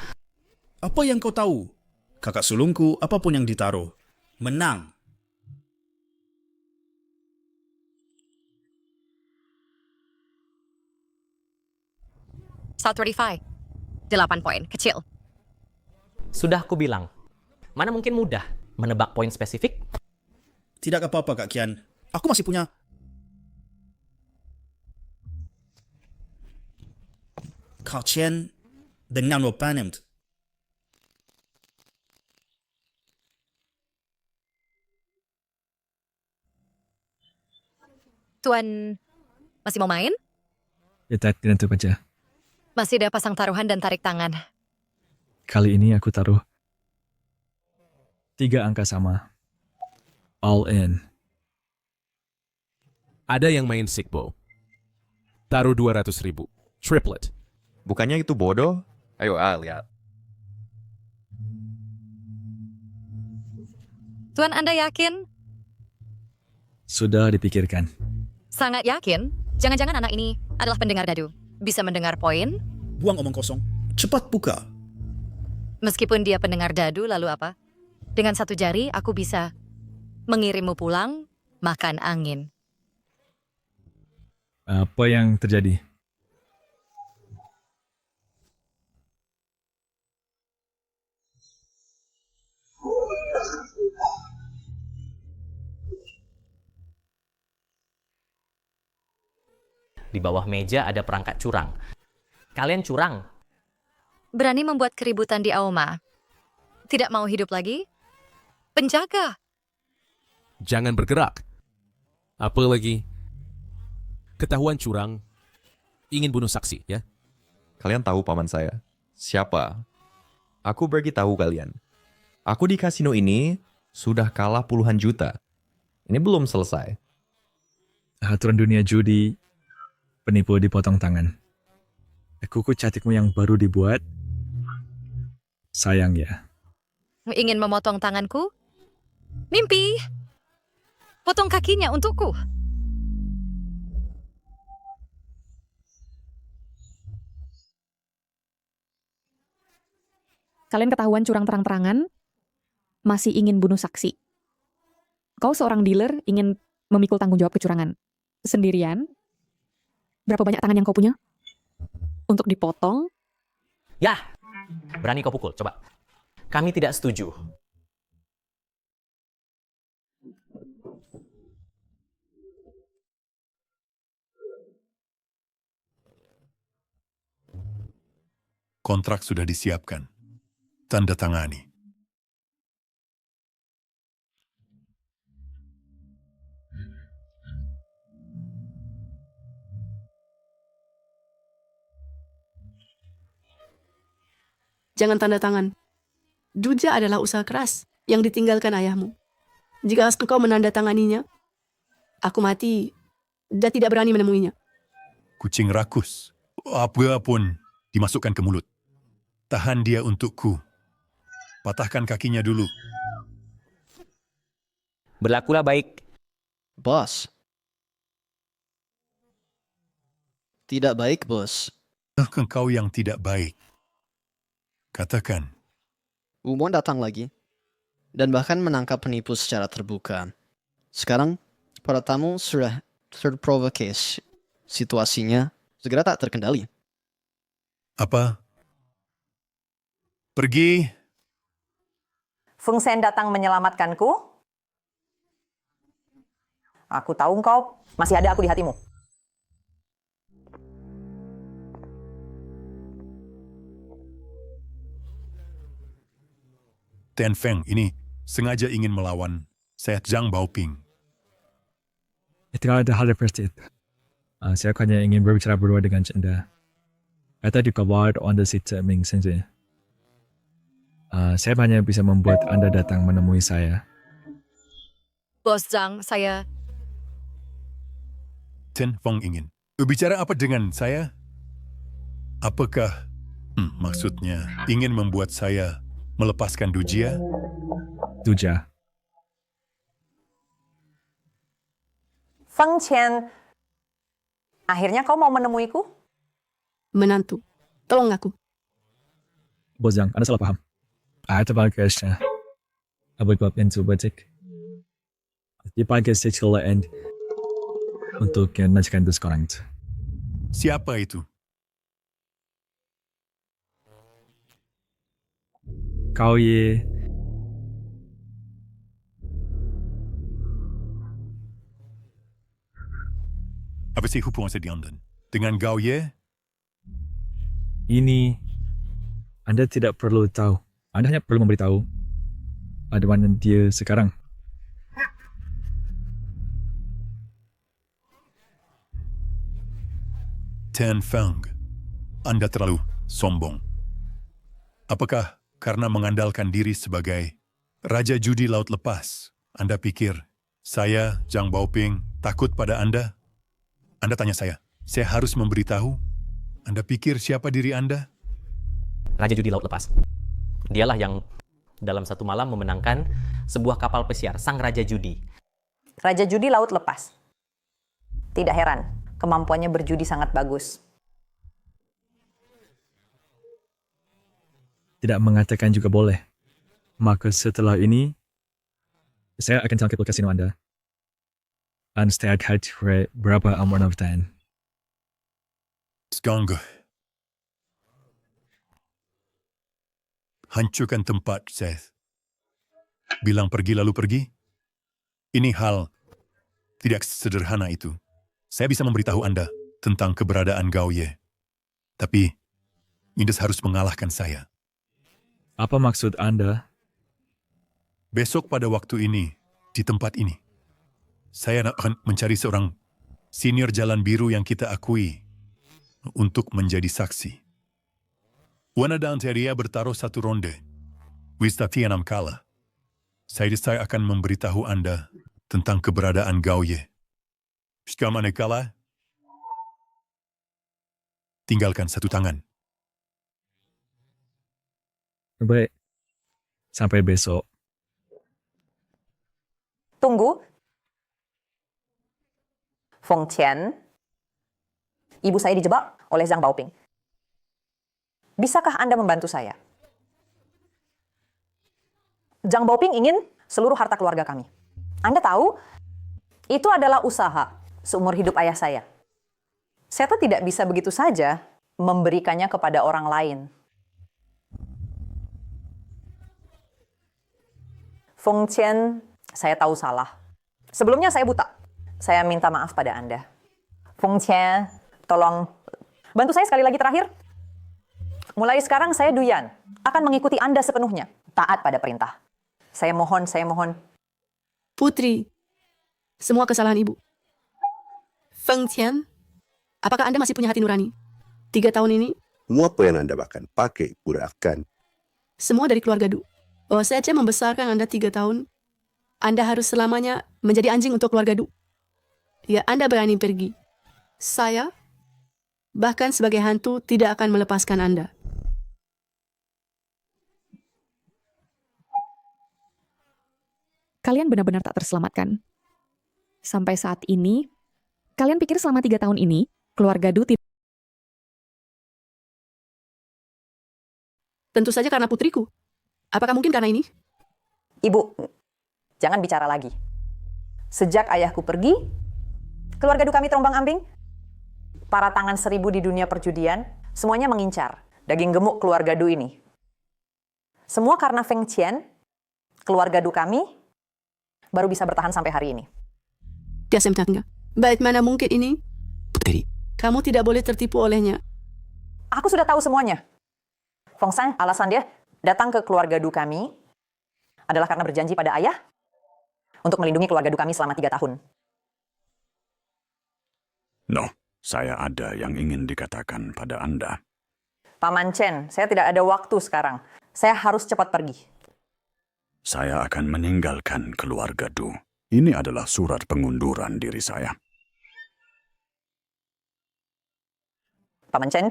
Apa yang kau tahu? Kakak sulungku, apapun yang ditaruh, menang. South 35. 8 poin, kecil. Sudah aku bilang, mana mungkin mudah menebak poin spesifik? Tidak apa-apa Kak Kian. Aku masih punya... Kau Chen dengan Wapanemt. Tuan, masih mau main? Ya, tentu saja. Masih ada pasang taruhan dan tarik tangan. Kali ini aku taruh 3 angka sama. All in. Ada yang main Sigbo. Taruh 200.000. Triplet. Bukannya itu bodoh? Ayo, lihat. Tuan, Anda yakin? Sudah dipikirkan. Sangat yakin? Jangan-jangan anak ini adalah pendengar dadu. Bisa mendengar poin? Buang omong kosong. Cepat buka. Meskipun dia pendengar dadu, lalu apa? Dengan 1 jari, aku bisa mengirimmu pulang, makan angin. Apa yang terjadi? Di bawah meja ada perangkat curang. Kalian curang. Berani membuat keributan di Aoma. Tidak mau hidup lagi? Penjaga. Jangan bergerak. Apalagi ketahuan curang, ingin bunuh saksi, ya? Kalian tahu paman saya? Siapa? Aku beritahu kalian. Aku di kasino ini sudah kalah puluhan juta. Ini belum selesai. Aturan dunia judi, penipu dipotong tangan. Kuku cantikmu yang baru dibuat, sayang ya. Ingin memotong tanganku? Mimpi. Potong kakinya untukku. Kalian ketahuan curang terang-terangan, masih ingin bunuh saksi. Kau seorang dealer ingin memikul tanggung jawab kecurangan. Sendirian? Berapa banyak tangan yang kau punya? Untuk dipotong? Yah, berani kau pukul, coba. Kami tidak setuju. Kontrak sudah disiapkan. Tanda tangani. Jangan tanda tangan. Juja adalah usaha keras yang ditinggalkan ayahmu. Jika engkau menandatanganinya, aku mati dan tidak berani menemuinya. Kucing rakus. Apapun dimasukkan ke mulut. Tahan dia untukku. Patahkan kakinya dulu. Berlakulah baik. Bos. Tidak baik, bos. Engkau yang tidak baik. Katakan. Umon datang lagi. Dan bahkan menangkap penipu secara terbuka. Sekarang, para tamu sudah terprovokasi. Situasinya segera tak terkendali. Apa? Pergi. Feng Chen datang menyelamatkanku. Aku tahu engkau masih ada aku di hatimu. Ten Feng ini sengaja ingin melawan saya Zhang Baoping. Tidak ada hal seperti itu. Saya hanya ingin berbicara berdua dengan Anda. Kata di covered on the seat Ming saja. Saya hanya bisa membuat Anda datang menemui saya. Bos Zhang, saya... Ten Feng ingin berbicara apa dengan saya? Apakah maksudnya ingin membuat saya melepaskan Dujia? Duja. Feng Chen, akhirnya kau mau menemuiku? Menantu, tolong aku. Bos Zhang, Anda salah paham. Bagusnya. Abang buat pintu batik. Dipakai secara end untuk menaikkan diskon itu. Siapa itu? Kau ye. Apa sih hubungan sedang dengan Gao Ye? Ini Anda tidak perlu tahu. Anda hanya perlu memberitahu ada mana dia sekarang. Ten Feng, Anda terlalu sombong. Apakah karena mengandalkan diri sebagai Raja Judi Laut Lepas, Anda pikir saya, Zhang Baoping, takut pada Anda? Anda tanya saya harus memberitahu? Anda pikir siapa diri Anda? Raja Judi Laut Lepas. Dialah yang dalam satu malam memenangkan sebuah kapal pesiar, Sang Raja Judi. Raja Judi Laut Lepas. Tidak heran, kemampuannya berjudi sangat bagus. Tidak mengatakan juga boleh. Maka setelah ini, saya akan tangkap kasino Anda. Dan setiap hari berapa amount of time. Sekarang, hancurkan tempat, Seth. Bilang pergi lalu pergi. Ini hal tidak sederhana itu. Saya bisa memberitahu Anda tentang keberadaan Gao Ye. Tapi, Midas harus mengalahkan saya. Apa maksud Anda? Besok pada waktu ini, di tempat ini, saya akan mencari seorang senior jalan biru yang kita akui untuk menjadi saksi. Wana dan Teria bertaruh satu ronde. Wistatianam kalah. Saya akan memberitahu Anda tentang keberadaan Gao Ye. Sekarang kalah, tinggalkan satu tangan. Baik. Sampai besok. Tunggu. Feng Chen, ibu saya dijebak oleh Zhang Baoping. Bisakah Anda membantu saya? Zhang Baoping ingin seluruh harta keluarga kami. Anda tahu, itu adalah usaha seumur hidup ayah saya. Saya tidak bisa begitu saja memberikannya kepada orang lain. Feng Chen, saya tahu salah. Sebelumnya saya buta. Saya minta maaf pada Anda. Feng Chen, tolong bantu saya sekali lagi terakhir. Mulai sekarang saya Duyan, akan mengikuti Anda sepenuhnya, taat pada perintah. Saya mohon. Putri, semua kesalahan ibu. Feng Chen, apakah Anda masih punya hati nurani? 3 tahun ini, Semua apa yang Anda makan, pakai, gunakan. semua dari keluarga Du. Oh, saya aja membesarkan Anda 3 tahun. Anda harus selamanya menjadi anjing untuk keluarga Du. Ya, Anda berani pergi. Saya, bahkan sebagai hantu, tidak akan melepaskan Anda. kalian benar-benar tak terselamatkan. Sampai saat ini, kalian pikir selama 3 tahun ini, keluarga Du tidak... Tentu saja karena putriku. Apakah mungkin karena ini? Ibu, jangan bicara lagi. Sejak ayahku pergi, keluarga Du kami terombang-ambing. Para tangan 1000 di dunia perjudian, semuanya mengincar daging gemuk keluarga Du ini. Semua karena Feng Qian, keluarga Du kami, baru bisa bertahan sampai hari ini. Dia sebenarnya. Baik mana mungkin ini? Putri. Kamu tidak boleh tertipu olehnya. Aku sudah tahu semuanya. Feng Sang, alasan dia datang ke keluarga Du kami adalah karena berjanji pada ayah untuk melindungi keluarga Du kami selama 3 tahun. No, saya ada yang ingin dikatakan pada Anda. Paman Chen, saya tidak ada waktu sekarang. Saya harus cepat pergi. Saya akan meninggalkan keluarga Du. Ini adalah surat pengunduran diri saya. Paman Chen,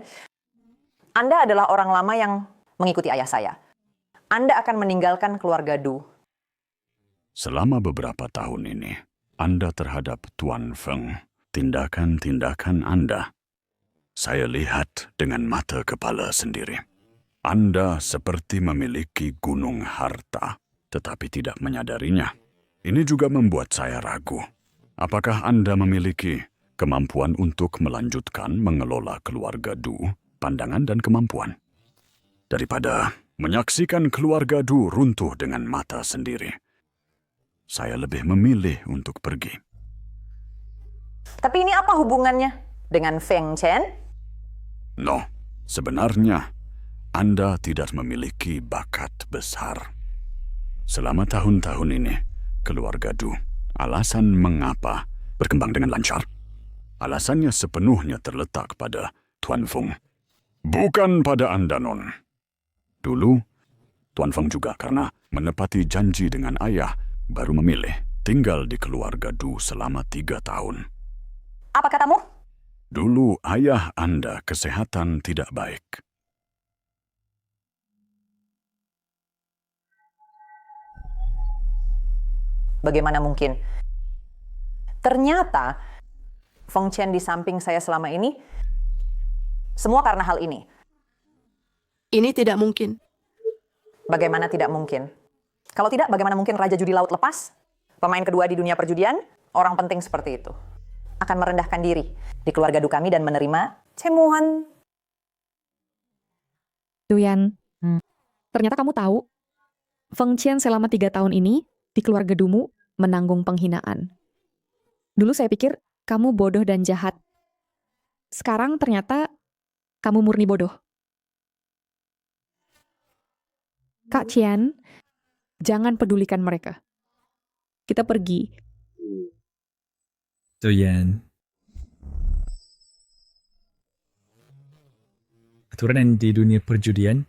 Anda adalah orang lama yang mengikuti ayah saya. Anda akan meninggalkan keluarga Du. Selama beberapa tahun ini, Anda terhadap Tuan Feng, tindakan-tindakan Anda, saya lihat dengan mata kepala sendiri. Anda seperti memiliki gunung harta, tetapi tidak menyadarinya. Ini juga membuat saya ragu. Apakah Anda memiliki kemampuan untuk melanjutkan mengelola keluarga Du, pandangan dan kemampuan? Daripada menyaksikan keluarga Du runtuh dengan mata sendiri, saya lebih memilih untuk pergi. Tapi ini apa hubungannya dengan Feng Chen? No, sebenarnya Anda tidak memiliki bakat besar. Selama tahun-tahun ini, keluarga Du, alasan mengapa berkembang dengan lancar, alasannya sepenuhnya terletak pada Tuan Feng. Bukan pada Anda, Non. Dulu, Tuan Feng juga karena menepati janji dengan ayah, baru memilih tinggal di keluarga Du selama 3 tahun. Apa katamu? Dulu ayah Anda kesehatan tidak baik. Bagaimana mungkin? Ternyata Feng Chen di samping saya selama ini, semua karena hal ini. Ini tidak mungkin. Bagaimana tidak mungkin? Kalau tidak, bagaimana mungkin Raja Judi Laut lepas? Pemain kedua di dunia perjudian, orang penting seperti itu. Akan merendahkan diri di keluarga Du kami dan menerima cemuhan. Duyan, ternyata kamu tahu, Feng Qian selama 3 tahun ini di keluarga Dumu menanggung penghinaan. Dulu saya pikir kamu bodoh dan jahat. Sekarang ternyata kamu murni bodoh. Kak Qian, jangan pedulikan mereka. Kita pergi. Duyan. Aturan yang di dunia perjudian,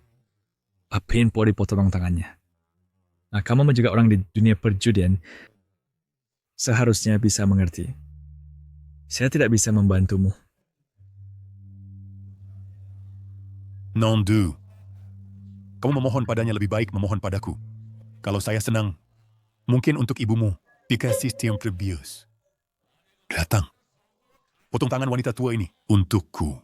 apain boleh dipotong tangannya. Nah, kamu juga orang di dunia perjudian, seharusnya bisa mengerti. Saya tidak bisa membantumu. Non Du. Kamu memohon padanya lebih baik memohon padaku. Kalau saya senang, mungkin untuk ibumu, dikasih siempre bios. Datang. Potong tangan wanita tua ini untukku.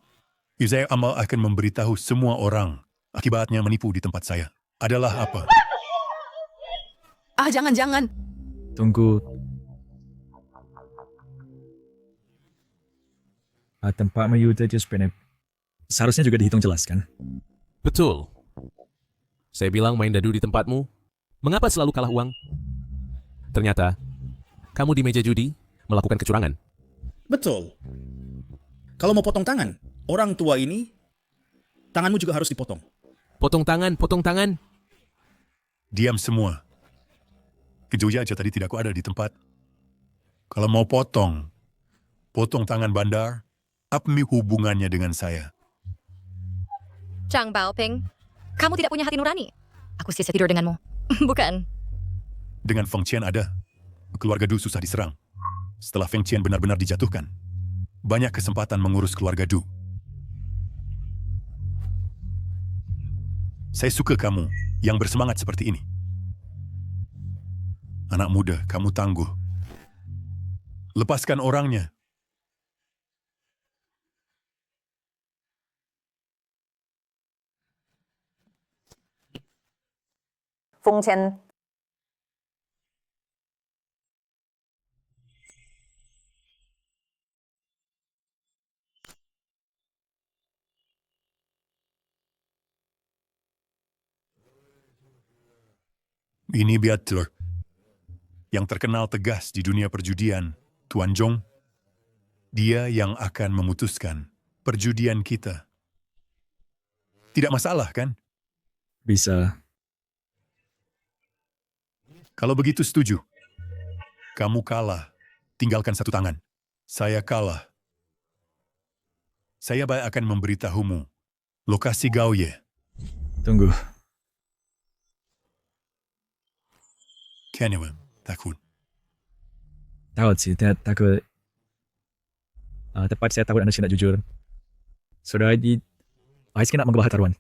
Saya amal akan memberitahu semua orang akibatnya menipu di tempat saya adalah apa. Ah, jangan-jangan. Tunggu. Tempat Mayuda Juspenep seharusnya juga dihitung jelas, kan? Betul. Saya bilang main dadu di tempatmu. Mengapa selalu kalah uang? Ternyata, kamu di meja judi melakukan kecurangan. Betul. Kalau mau potong tangan, orang tua ini, tanganmu juga harus dipotong. Potong tangan, potong tangan. Diam semua. Kejoya aja tadi tidak ada di tempat. Kalau mau potong tangan bandar, apa hubungannya dengan saya? Chang Baoping, kamu tidak punya hati nurani. Aku sia-sia tidur denganmu. Bukan. Dengan Feng Qian ada, keluarga Du susah diserang. Setelah Feng Qian benar-benar dijatuhkan, banyak kesempatan mengurus keluarga Du. Saya suka kamu yang bersemangat seperti ini. Anak muda, kamu tangguh. Lepaskan orangnya. Fung Chen. Ini Beatle, yang terkenal tegas di dunia perjudian, Tuan Zhong. Dia yang akan memutuskan perjudian kita. Tidak masalah, kan? Bisa. Kalau begitu setuju. Kamu kalah. Tinggalkan satu tangan. Saya kalah. Saya akan memberitahumu lokasi Gaoye. Tunggu. Kenapa takut? Takut sih, takut. Tepat saya takut Anda tidak jujur. Saudara di Ais nak mengubah taruhan.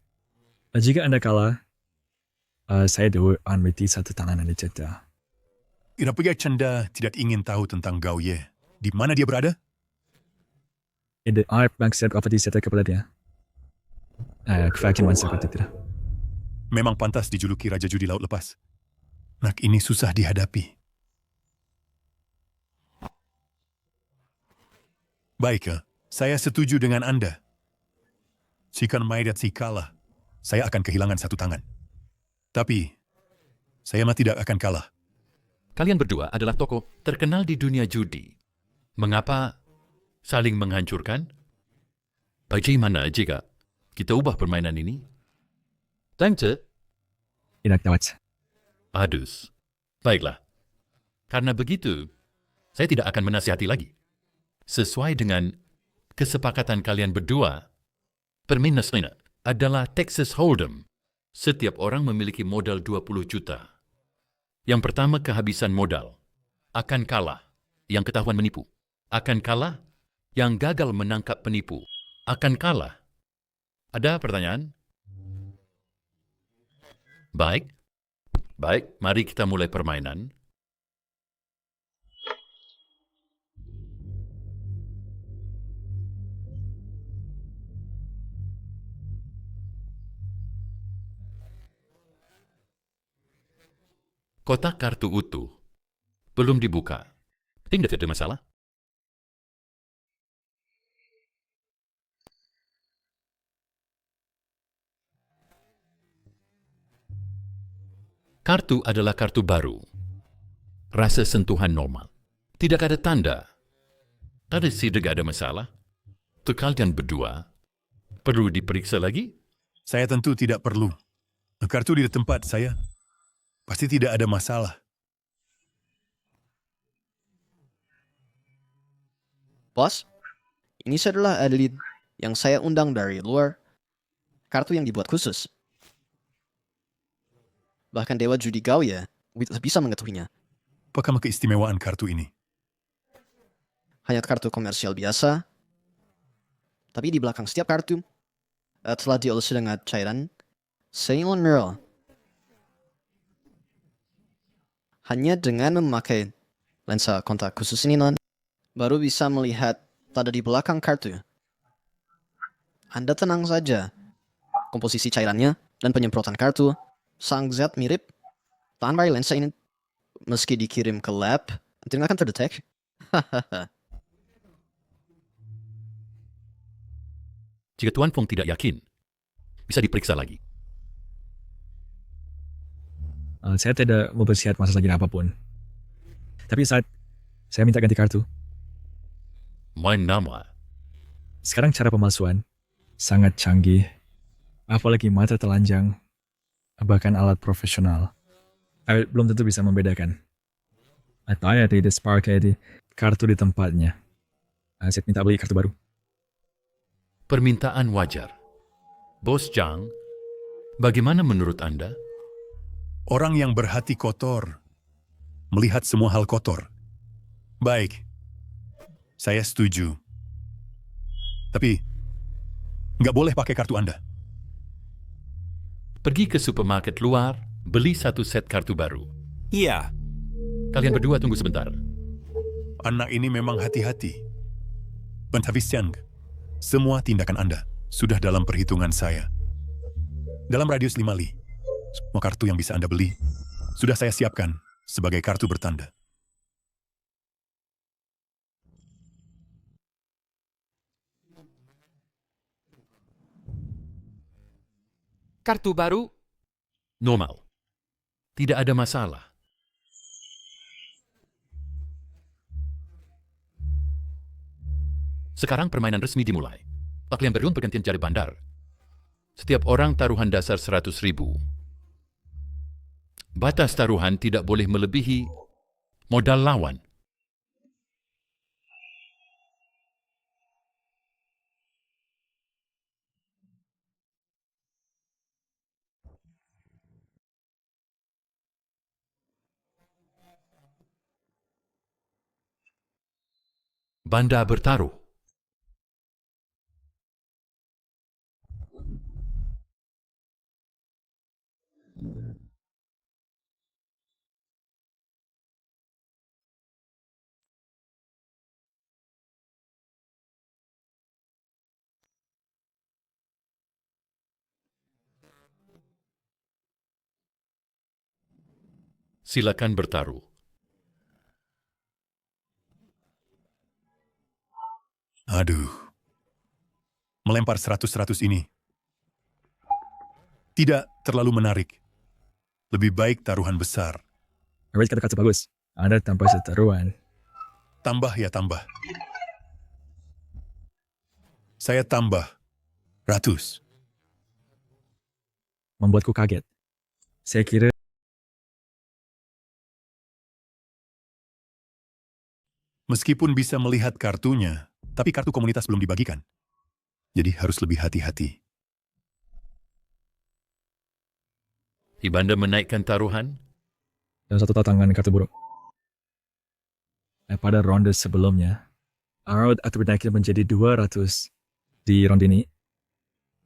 Jika Anda kalah, saya akan mati satu tangan Anda jatuh. Apakah Canda tidak ingin tahu tentang Gaoye? Di mana dia berada? Ini Arab maksud apa diseta kepada dia? Kefakiran saya tidak. Memang pantas dijuluki Raja Judi Laut Lepas. Nak ini susah dihadapi. Baik, saya setuju dengan Anda. Jika Maidat si kalah, saya akan kehilangan satu tangan. Tapi, saya tidak akan kalah. Kalian berdua adalah tokoh terkenal di dunia judi. Mengapa saling menghancurkan? Bagaimana jika kita ubah permainan ini? Tangce? Tidak tahu. Adus. Baiklah. Karena begitu, saya tidak akan menasihati lagi. Sesuai dengan kesepakatan kalian berdua, permainan ini adalah Texas Hold'em. Setiap orang memiliki modal 20 juta. Yang pertama kehabisan modal. Akan kalah yang ketahuan menipu. Akan kalah yang gagal menangkap penipu. Akan kalah. Ada pertanyaan? Baik. Baik, mari kita mulai permainan. Kotak kartu utuh. Belum dibuka. Tidak ada masalah. Kartu adalah kartu baru. Rasa sentuhan normal. Tidak ada tanda. Tadi tidak ada masalah. Untuk kalian berdua, perlu diperiksa lagi? Saya tentu tidak perlu. Kartu di tempat saya. Pasti tidak ada masalah. Bos, ini adalah atlet yang saya undang dari luar. Kartu yang dibuat khusus. Bahkan Dewa Judi Gaoye bisa mengetahuinya. Apakah keistimewaan kartu ini? Hanya kartu komersial biasa. Tapi di belakang setiap kartu telah diolesi dengan cairan Ceylon Merle. Hanya dengan memakai lensa kontak khusus ini, baru bisa melihat tanda di belakang kartu. Anda tenang saja. Komposisi cairannya dan penyemprotan kartu sangat mirip. Tanpa lensa ini, meski dikirim ke lab, tidak akan terdetek. Jika Tuan Feng tidak yakin, bisa diperiksa lagi. Saya tidak mau bersihat masalah lagi apapun. Tapi saat saya minta ganti kartu. Main nama. Sekarang cara pemalsuan sangat canggih. Apalagi mata telanjang. Bahkan alat profesional. Belum tentu bisa membedakan. Atau ada di Spark di kartu di tempatnya. Saya minta beli kartu baru. Permintaan wajar. Bos Zhang, bagaimana menurut Anda? Orang yang berhati kotor melihat semua hal kotor. Baik, saya setuju. Tapi, nggak boleh pakai kartu Anda. Pergi ke supermarket luar, beli satu set kartu baru. Iya. Kalian berdua tunggu sebentar. Anak ini memang hati-hati. Siang, semua tindakan Anda sudah dalam perhitungan saya. Dalam radius 5 li, semua kartu yang bisa Anda beli sudah saya siapkan sebagai kartu bertanda. Kartu baru? Normal. Tidak ada masalah. Sekarang permainan resmi dimulai. Kalian berdua pergantian jari bandar. Setiap orang taruhan dasar 100.000. Batas taruhan tidak boleh melebihi modal lawan. Banda bertaruh. Silakan bertaruh. Aduh. Melempar 100-100 ini tidak terlalu menarik. Lebih baik taruhan besar. Alright, kata-kata bagus. Anda tanpa setaruhan. Tambah ya tambah. Saya tambah 100. Membuatku kaget. Saya kira Meskipun bisa melihat kartunya, tapi kartu komunitas belum dibagikan. Jadi harus lebih hati-hati. Ibanda menaikkan taruhan. dalam satu tantangan kartu buruk. Pada ronde sebelumnya, Arrow atau naikin menjadi 200 di ronde ini,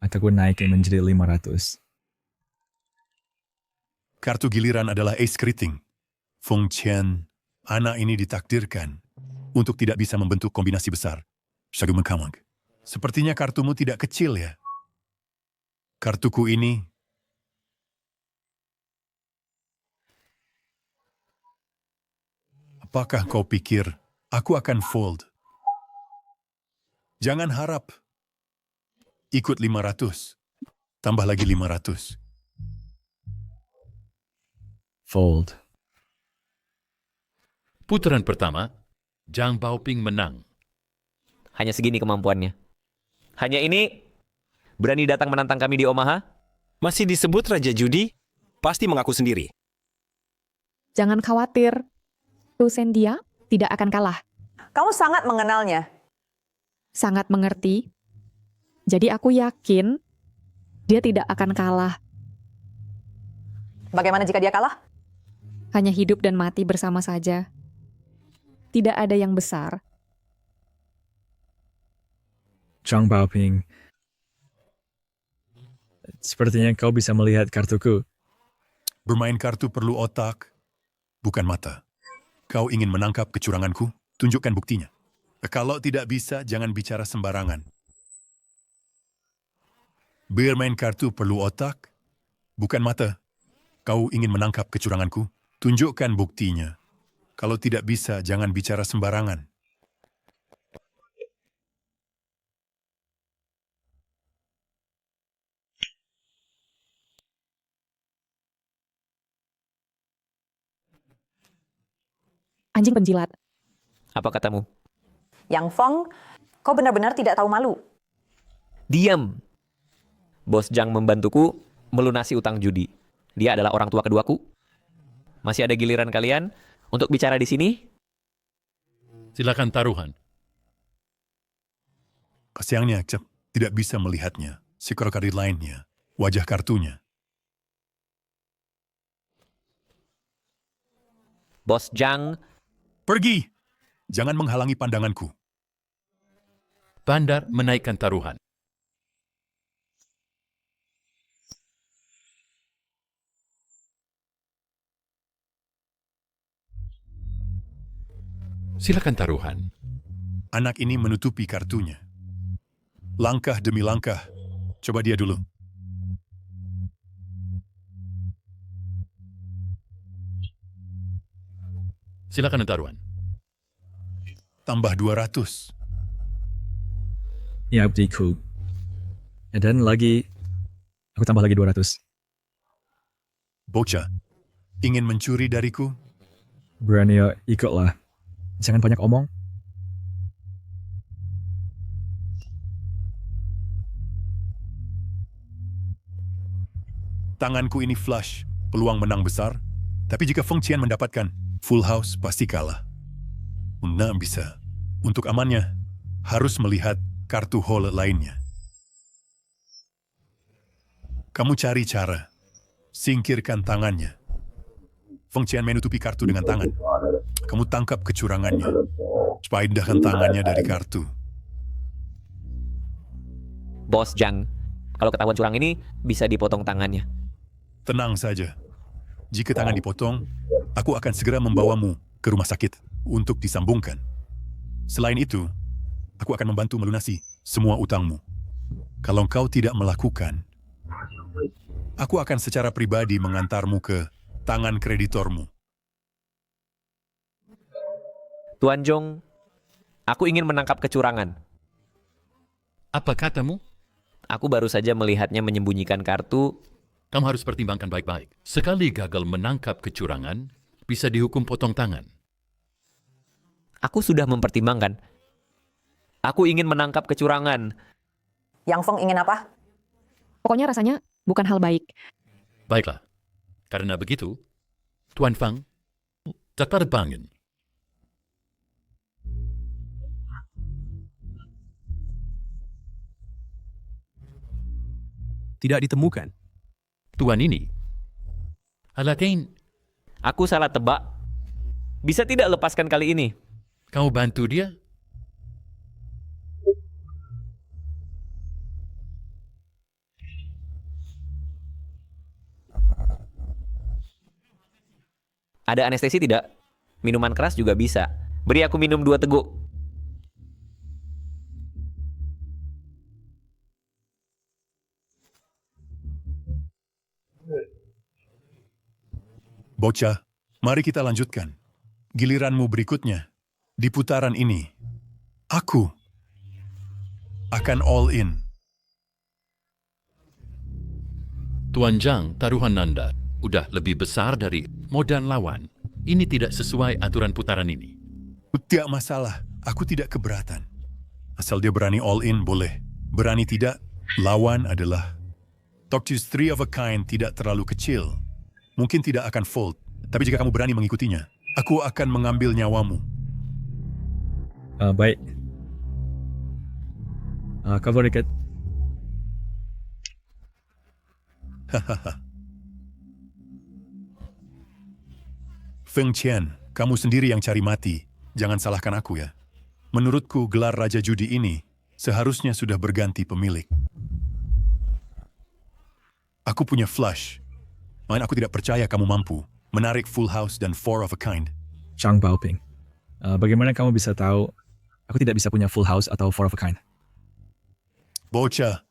atau gue naikin menjadi 500. Kartu giliran adalah Ace Keriting. Feng Chen, anak ini ditakdirkan untuk tidak bisa membentuk kombinasi besar. Shagumekamang. Sepertinya kartumu tidak kecil ya. Kartuku ini apakah kau pikir aku akan fold? Jangan harap. Ikut 500. Tambah lagi 500. Fold. Putaran pertama, Zhang Baoping menang. Hanya segini kemampuannya. Hanya ini berani datang menantang kami di Omaha? Masih disebut Raja Judi? Pasti mengaku sendiri. Jangan khawatir. Lusendia tidak akan kalah. Kamu sangat mengenalnya. Sangat mengerti. Jadi aku yakin dia tidak akan kalah. Bagaimana jika dia kalah? Hanya hidup dan mati bersama saja. Tidak ada yang besar. Zhang Baoping, sepertinya kau bisa melihat kartuku. Bermain kartu perlu otak, bukan mata. Kau ingin menangkap kecuranganku? Tunjukkan buktinya. Kalau tidak bisa, jangan bicara sembarangan. Bermain kartu perlu otak, bukan mata. Kau ingin menangkap kecuranganku? Tunjukkan buktinya. Kalau tidak bisa, jangan bicara sembarangan. Anjing penjilat. Apa katamu? Yang Feng, kau benar-benar tidak tahu malu. Diam. Bos Zhang membantuku melunasi utang judi. Dia adalah orang tua keduaku. Masih ada giliran kalian untuk bicara di sini? Silakan taruhan. Sayangnya, Cep tidak bisa melihatnya. Skor kartu lainnya, wajah kartunya. Bos Zhang, pergi! Jangan menghalangi pandanganku. Bandar menaikkan taruhan. Silakan taruhan. Anak ini menutupi kartunya. Langkah demi langkah. Coba dia dulu. Silakan taruhan. Tambah 200. Ya, cukup. Dan lagi, aku tambah lagi 200. Bocah, ingin mencuri dariku? Berani ya, ikutlah. Jangan banyak omong. Tanganku ini flush, peluang menang besar. Tapi jika Feng Qian mendapatkan full house, pasti kalah. Una bisa. Untuk amannya, harus melihat kartu hole lainnya. Kamu cari cara. Singkirkan tangannya. Feng Qian menutupi kartu dengan tangan. Kamu tangkap kecurangannya. Supaya indahkan tangannya dari kartu. Bos Zhang, kalau ketahuan curang ini bisa dipotong tangannya. Tenang saja. Jika tangan dipotong, aku akan segera membawamu ke rumah sakit untuk disambungkan. Selain itu, aku akan membantu melunasi semua utangmu. Kalau kau tidak melakukan, aku akan secara pribadi mengantarmu ke tangan kreditormu. Tuan Zhong, aku ingin menangkap kecurangan. Apa katamu? Aku baru saja melihatnya menyembunyikan kartu. Kamu harus pertimbangkan baik-baik. Sekali gagal menangkap kecurangan, bisa dihukum potong tangan. Aku sudah mempertimbangkan. Aku ingin menangkap kecurangan. Yang Feng ingin apa? Pokoknya rasanya bukan hal baik. Baiklah. Karena begitu, Tuan Fang, terbangin. Tidak ditemukan. Tuan ini, Alatain. Aku salah tebak. Bisa tidak lepaskan kali ini? Kau bantu dia? Ada anestesi tidak? Minuman keras juga bisa. Beri aku minum 2 teguk. Bocah, mari kita lanjutkan. Giliranmu berikutnya. Di putaran ini, aku akan all in. Tuan Zhang, taruhan Anda udah lebih besar dari modal lawan. Ini tidak sesuai aturan putaran ini. Tidak masalah, aku tidak keberatan. Asal dia berani all in, boleh. Berani tidak, lawan adalah Tokyo's 3 of a kind tidak terlalu kecil. Mungkin tidak akan fold, tapi jika kamu berani mengikutinya, aku akan mengambil nyawamu. Baik. Cover dikit. Hahaha. Feng Qian, kamu sendiri yang cari mati. Jangan salahkan aku ya. Menurutku gelar Raja Judi ini seharusnya sudah berganti pemilik. Aku punya flush. Main aku tidak percaya kamu mampu menarik full house dan 4 of a kind. Zhang Baoping. Bagaimana kamu bisa tahu aku tidak bisa punya full house atau 4 of a kind? Bocah,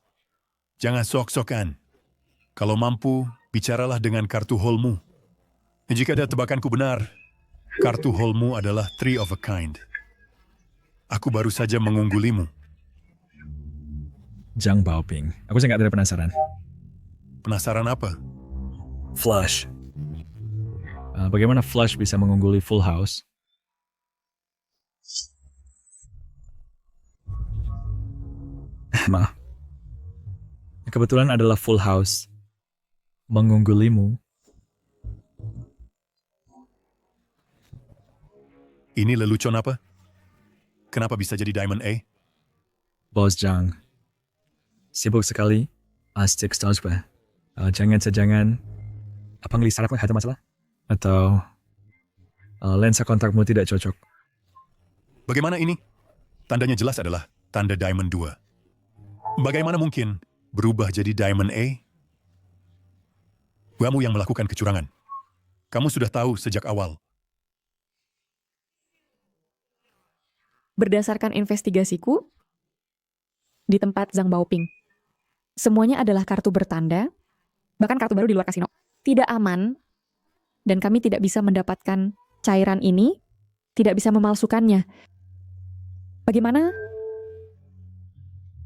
jangan sok-sokan. Kalau mampu, bicaralah dengan kartu holmu. Jika ada tebakanku benar, kartu holmu adalah 3 of a kind. Aku baru saja mengunggulimu. Zhang Baoping. Aku sangat tidak penasaran. Penasaran apa? Flush. Bagaimana flush bisa mengungguli full house? Maaf. Kebetulan adalah full house. Mengunggulimu. Ini lelucon apa? Kenapa bisa jadi Diamond A? Bos Zhang. Sibuk sekali. Astik stajba. Jangan-jangan apa sarafmu ada masalah? Atau lensa kontakmu tidak cocok? Bagaimana ini? Tandanya jelas adalah tanda Diamond 2. Bagaimana mungkin berubah jadi Diamond A? Kamu yang melakukan kecurangan. Kamu sudah tahu sejak awal. Berdasarkan investigasiku, di tempat Zhang Baoping, semuanya adalah kartu bertanda, bahkan kartu baru di luar kasino. Tidak aman, dan kami tidak bisa mendapatkan cairan ini, tidak bisa memalsukannya. Bagaimana?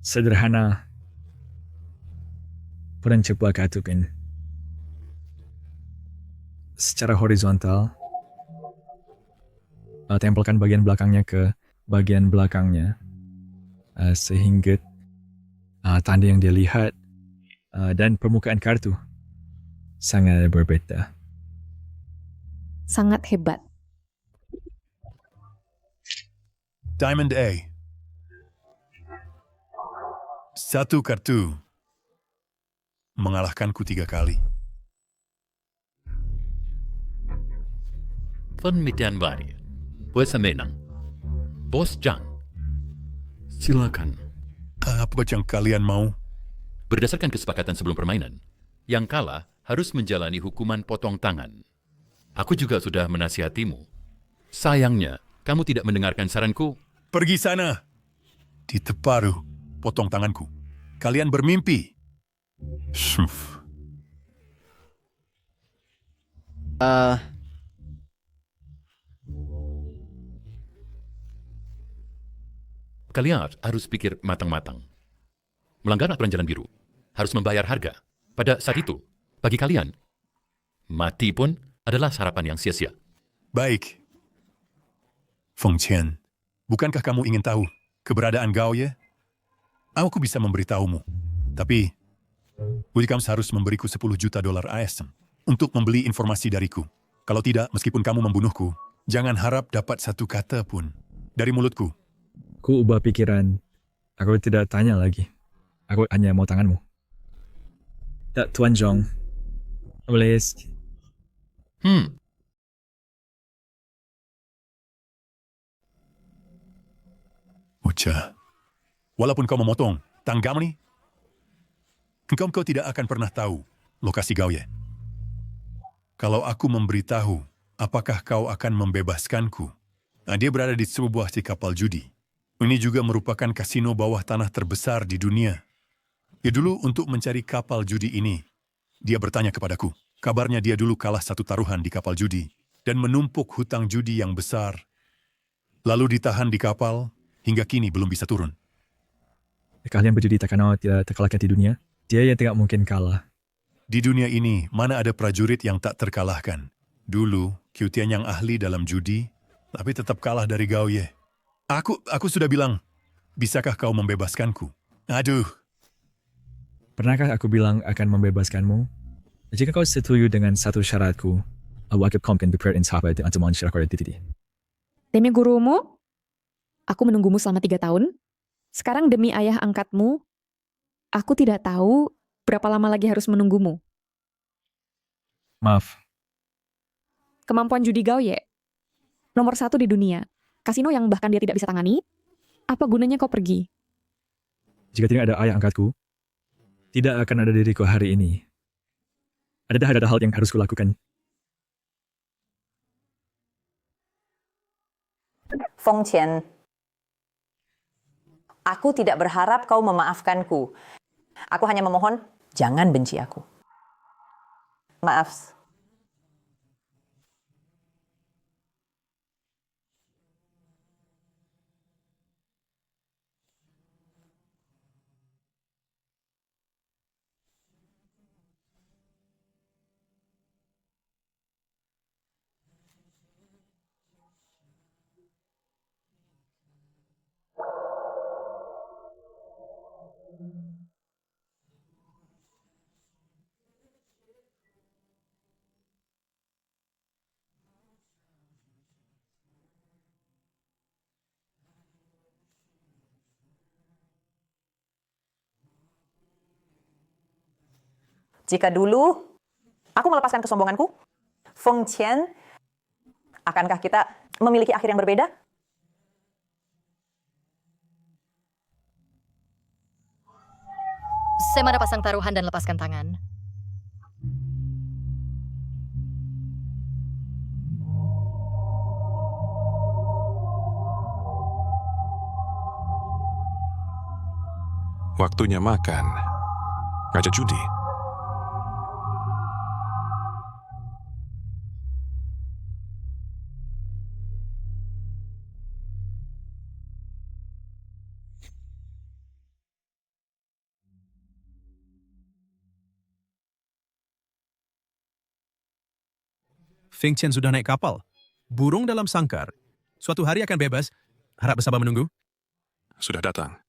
Sederhana. Pulang coba katukan. Secara horizontal, tempelkan bagian belakangnya ke bagian belakangnya, sehingga tanda yang dia lihat dan permukaan kartu sangat berbeda. Sangat hebat. Diamond A. Satu kartu mengalahkanku 3 kali. Pemitian baik. Pemenang. Bos Zhang. Silakan. Apa yang kalian mau? Berdasarkan kesepakatan sebelum permainan, yang kalah harus menjalani hukuman potong tangan. Aku juga sudah menasihatimu. Sayangnya, kamu tidak mendengarkan saranku. Pergi sana. Di teparu, potong tanganku. Kalian bermimpi. Shuf. Kalian harus pikir matang-matang. Melanggar aturan jalan biru, harus membayar harga. Pada saat itu, bagi kalian, mati pun adalah sarapan yang sia-sia. Baik. Feng Qian, bukankah kamu ingin tahu keberadaan Gao Ye? Aku bisa memberitahumu. Tapi, kamu harus memberiku 10 juta dolar AS untuk membeli informasi dariku. Kalau tidak, meskipun kamu membunuhku, jangan harap dapat satu kata pun dari mulutku. Ku ubah pikiran. Aku tidak tanya lagi. Aku hanya mau tanganmu. Tak, Tuan Zhong. Boleh. Uca, walaupun kau memotong tanggam ini, engkau tidak akan pernah tahu lokasi Gao Ye. Kalau aku memberitahu, apakah kau akan membebaskanku? Dia berada di sebuah kapal judi. Ini juga merupakan kasino bawah tanah terbesar di dunia. Dulu untuk mencari kapal judi ini, dia bertanya kepadaku. Kabarnya dia dulu kalah satu taruhan di kapal judi dan menumpuk hutang judi yang besar. Lalu ditahan di kapal, hingga kini belum bisa turun. Kalian berjudi Takano tidak terkalahkan di dunia. Dia yang tidak mungkin kalah. Di dunia ini, mana ada prajurit yang tak terkalahkan. Dulu, Qiutian yang ahli dalam judi, tapi tetap kalah dari Gao Ye. Aku sudah bilang, bisakah kau membebaskanku? Aduh. Pernahkah aku bilang akan membebaskanmu? Jika kau setuju dengan satu syaratku, aku akan berperan sahabat untuk masyarakat di. Demi gurumu, aku menunggumu selama 3 tahun. Sekarang demi ayah angkatmu, aku tidak tahu berapa lama lagi harus menunggumu. Maaf. Kemampuan judi Gao Ye, nomor 1 di dunia. Kasino yang bahkan dia tidak bisa tangani. Apa gunanya kau pergi? Jika tidak ada ayah angkatku, tidak akan ada diriku hari ini. Ada hal yang harus kulakukan. Feng Qian, aku tidak berharap kau memaafkanku. Aku hanya memohon, jangan benci aku. Maaf. Jika dulu aku melepaskan kesombonganku, Feng Qian, akankah kita memiliki akhir yang berbeda? Semana pasang taruhan dan lepaskan tangan. Waktunya makan. Ngajak judi. Feng Chen sudah naik kapal. Burung dalam sangkar. Suatu hari akan bebas. Harap bersabar menunggu. Sudah datang.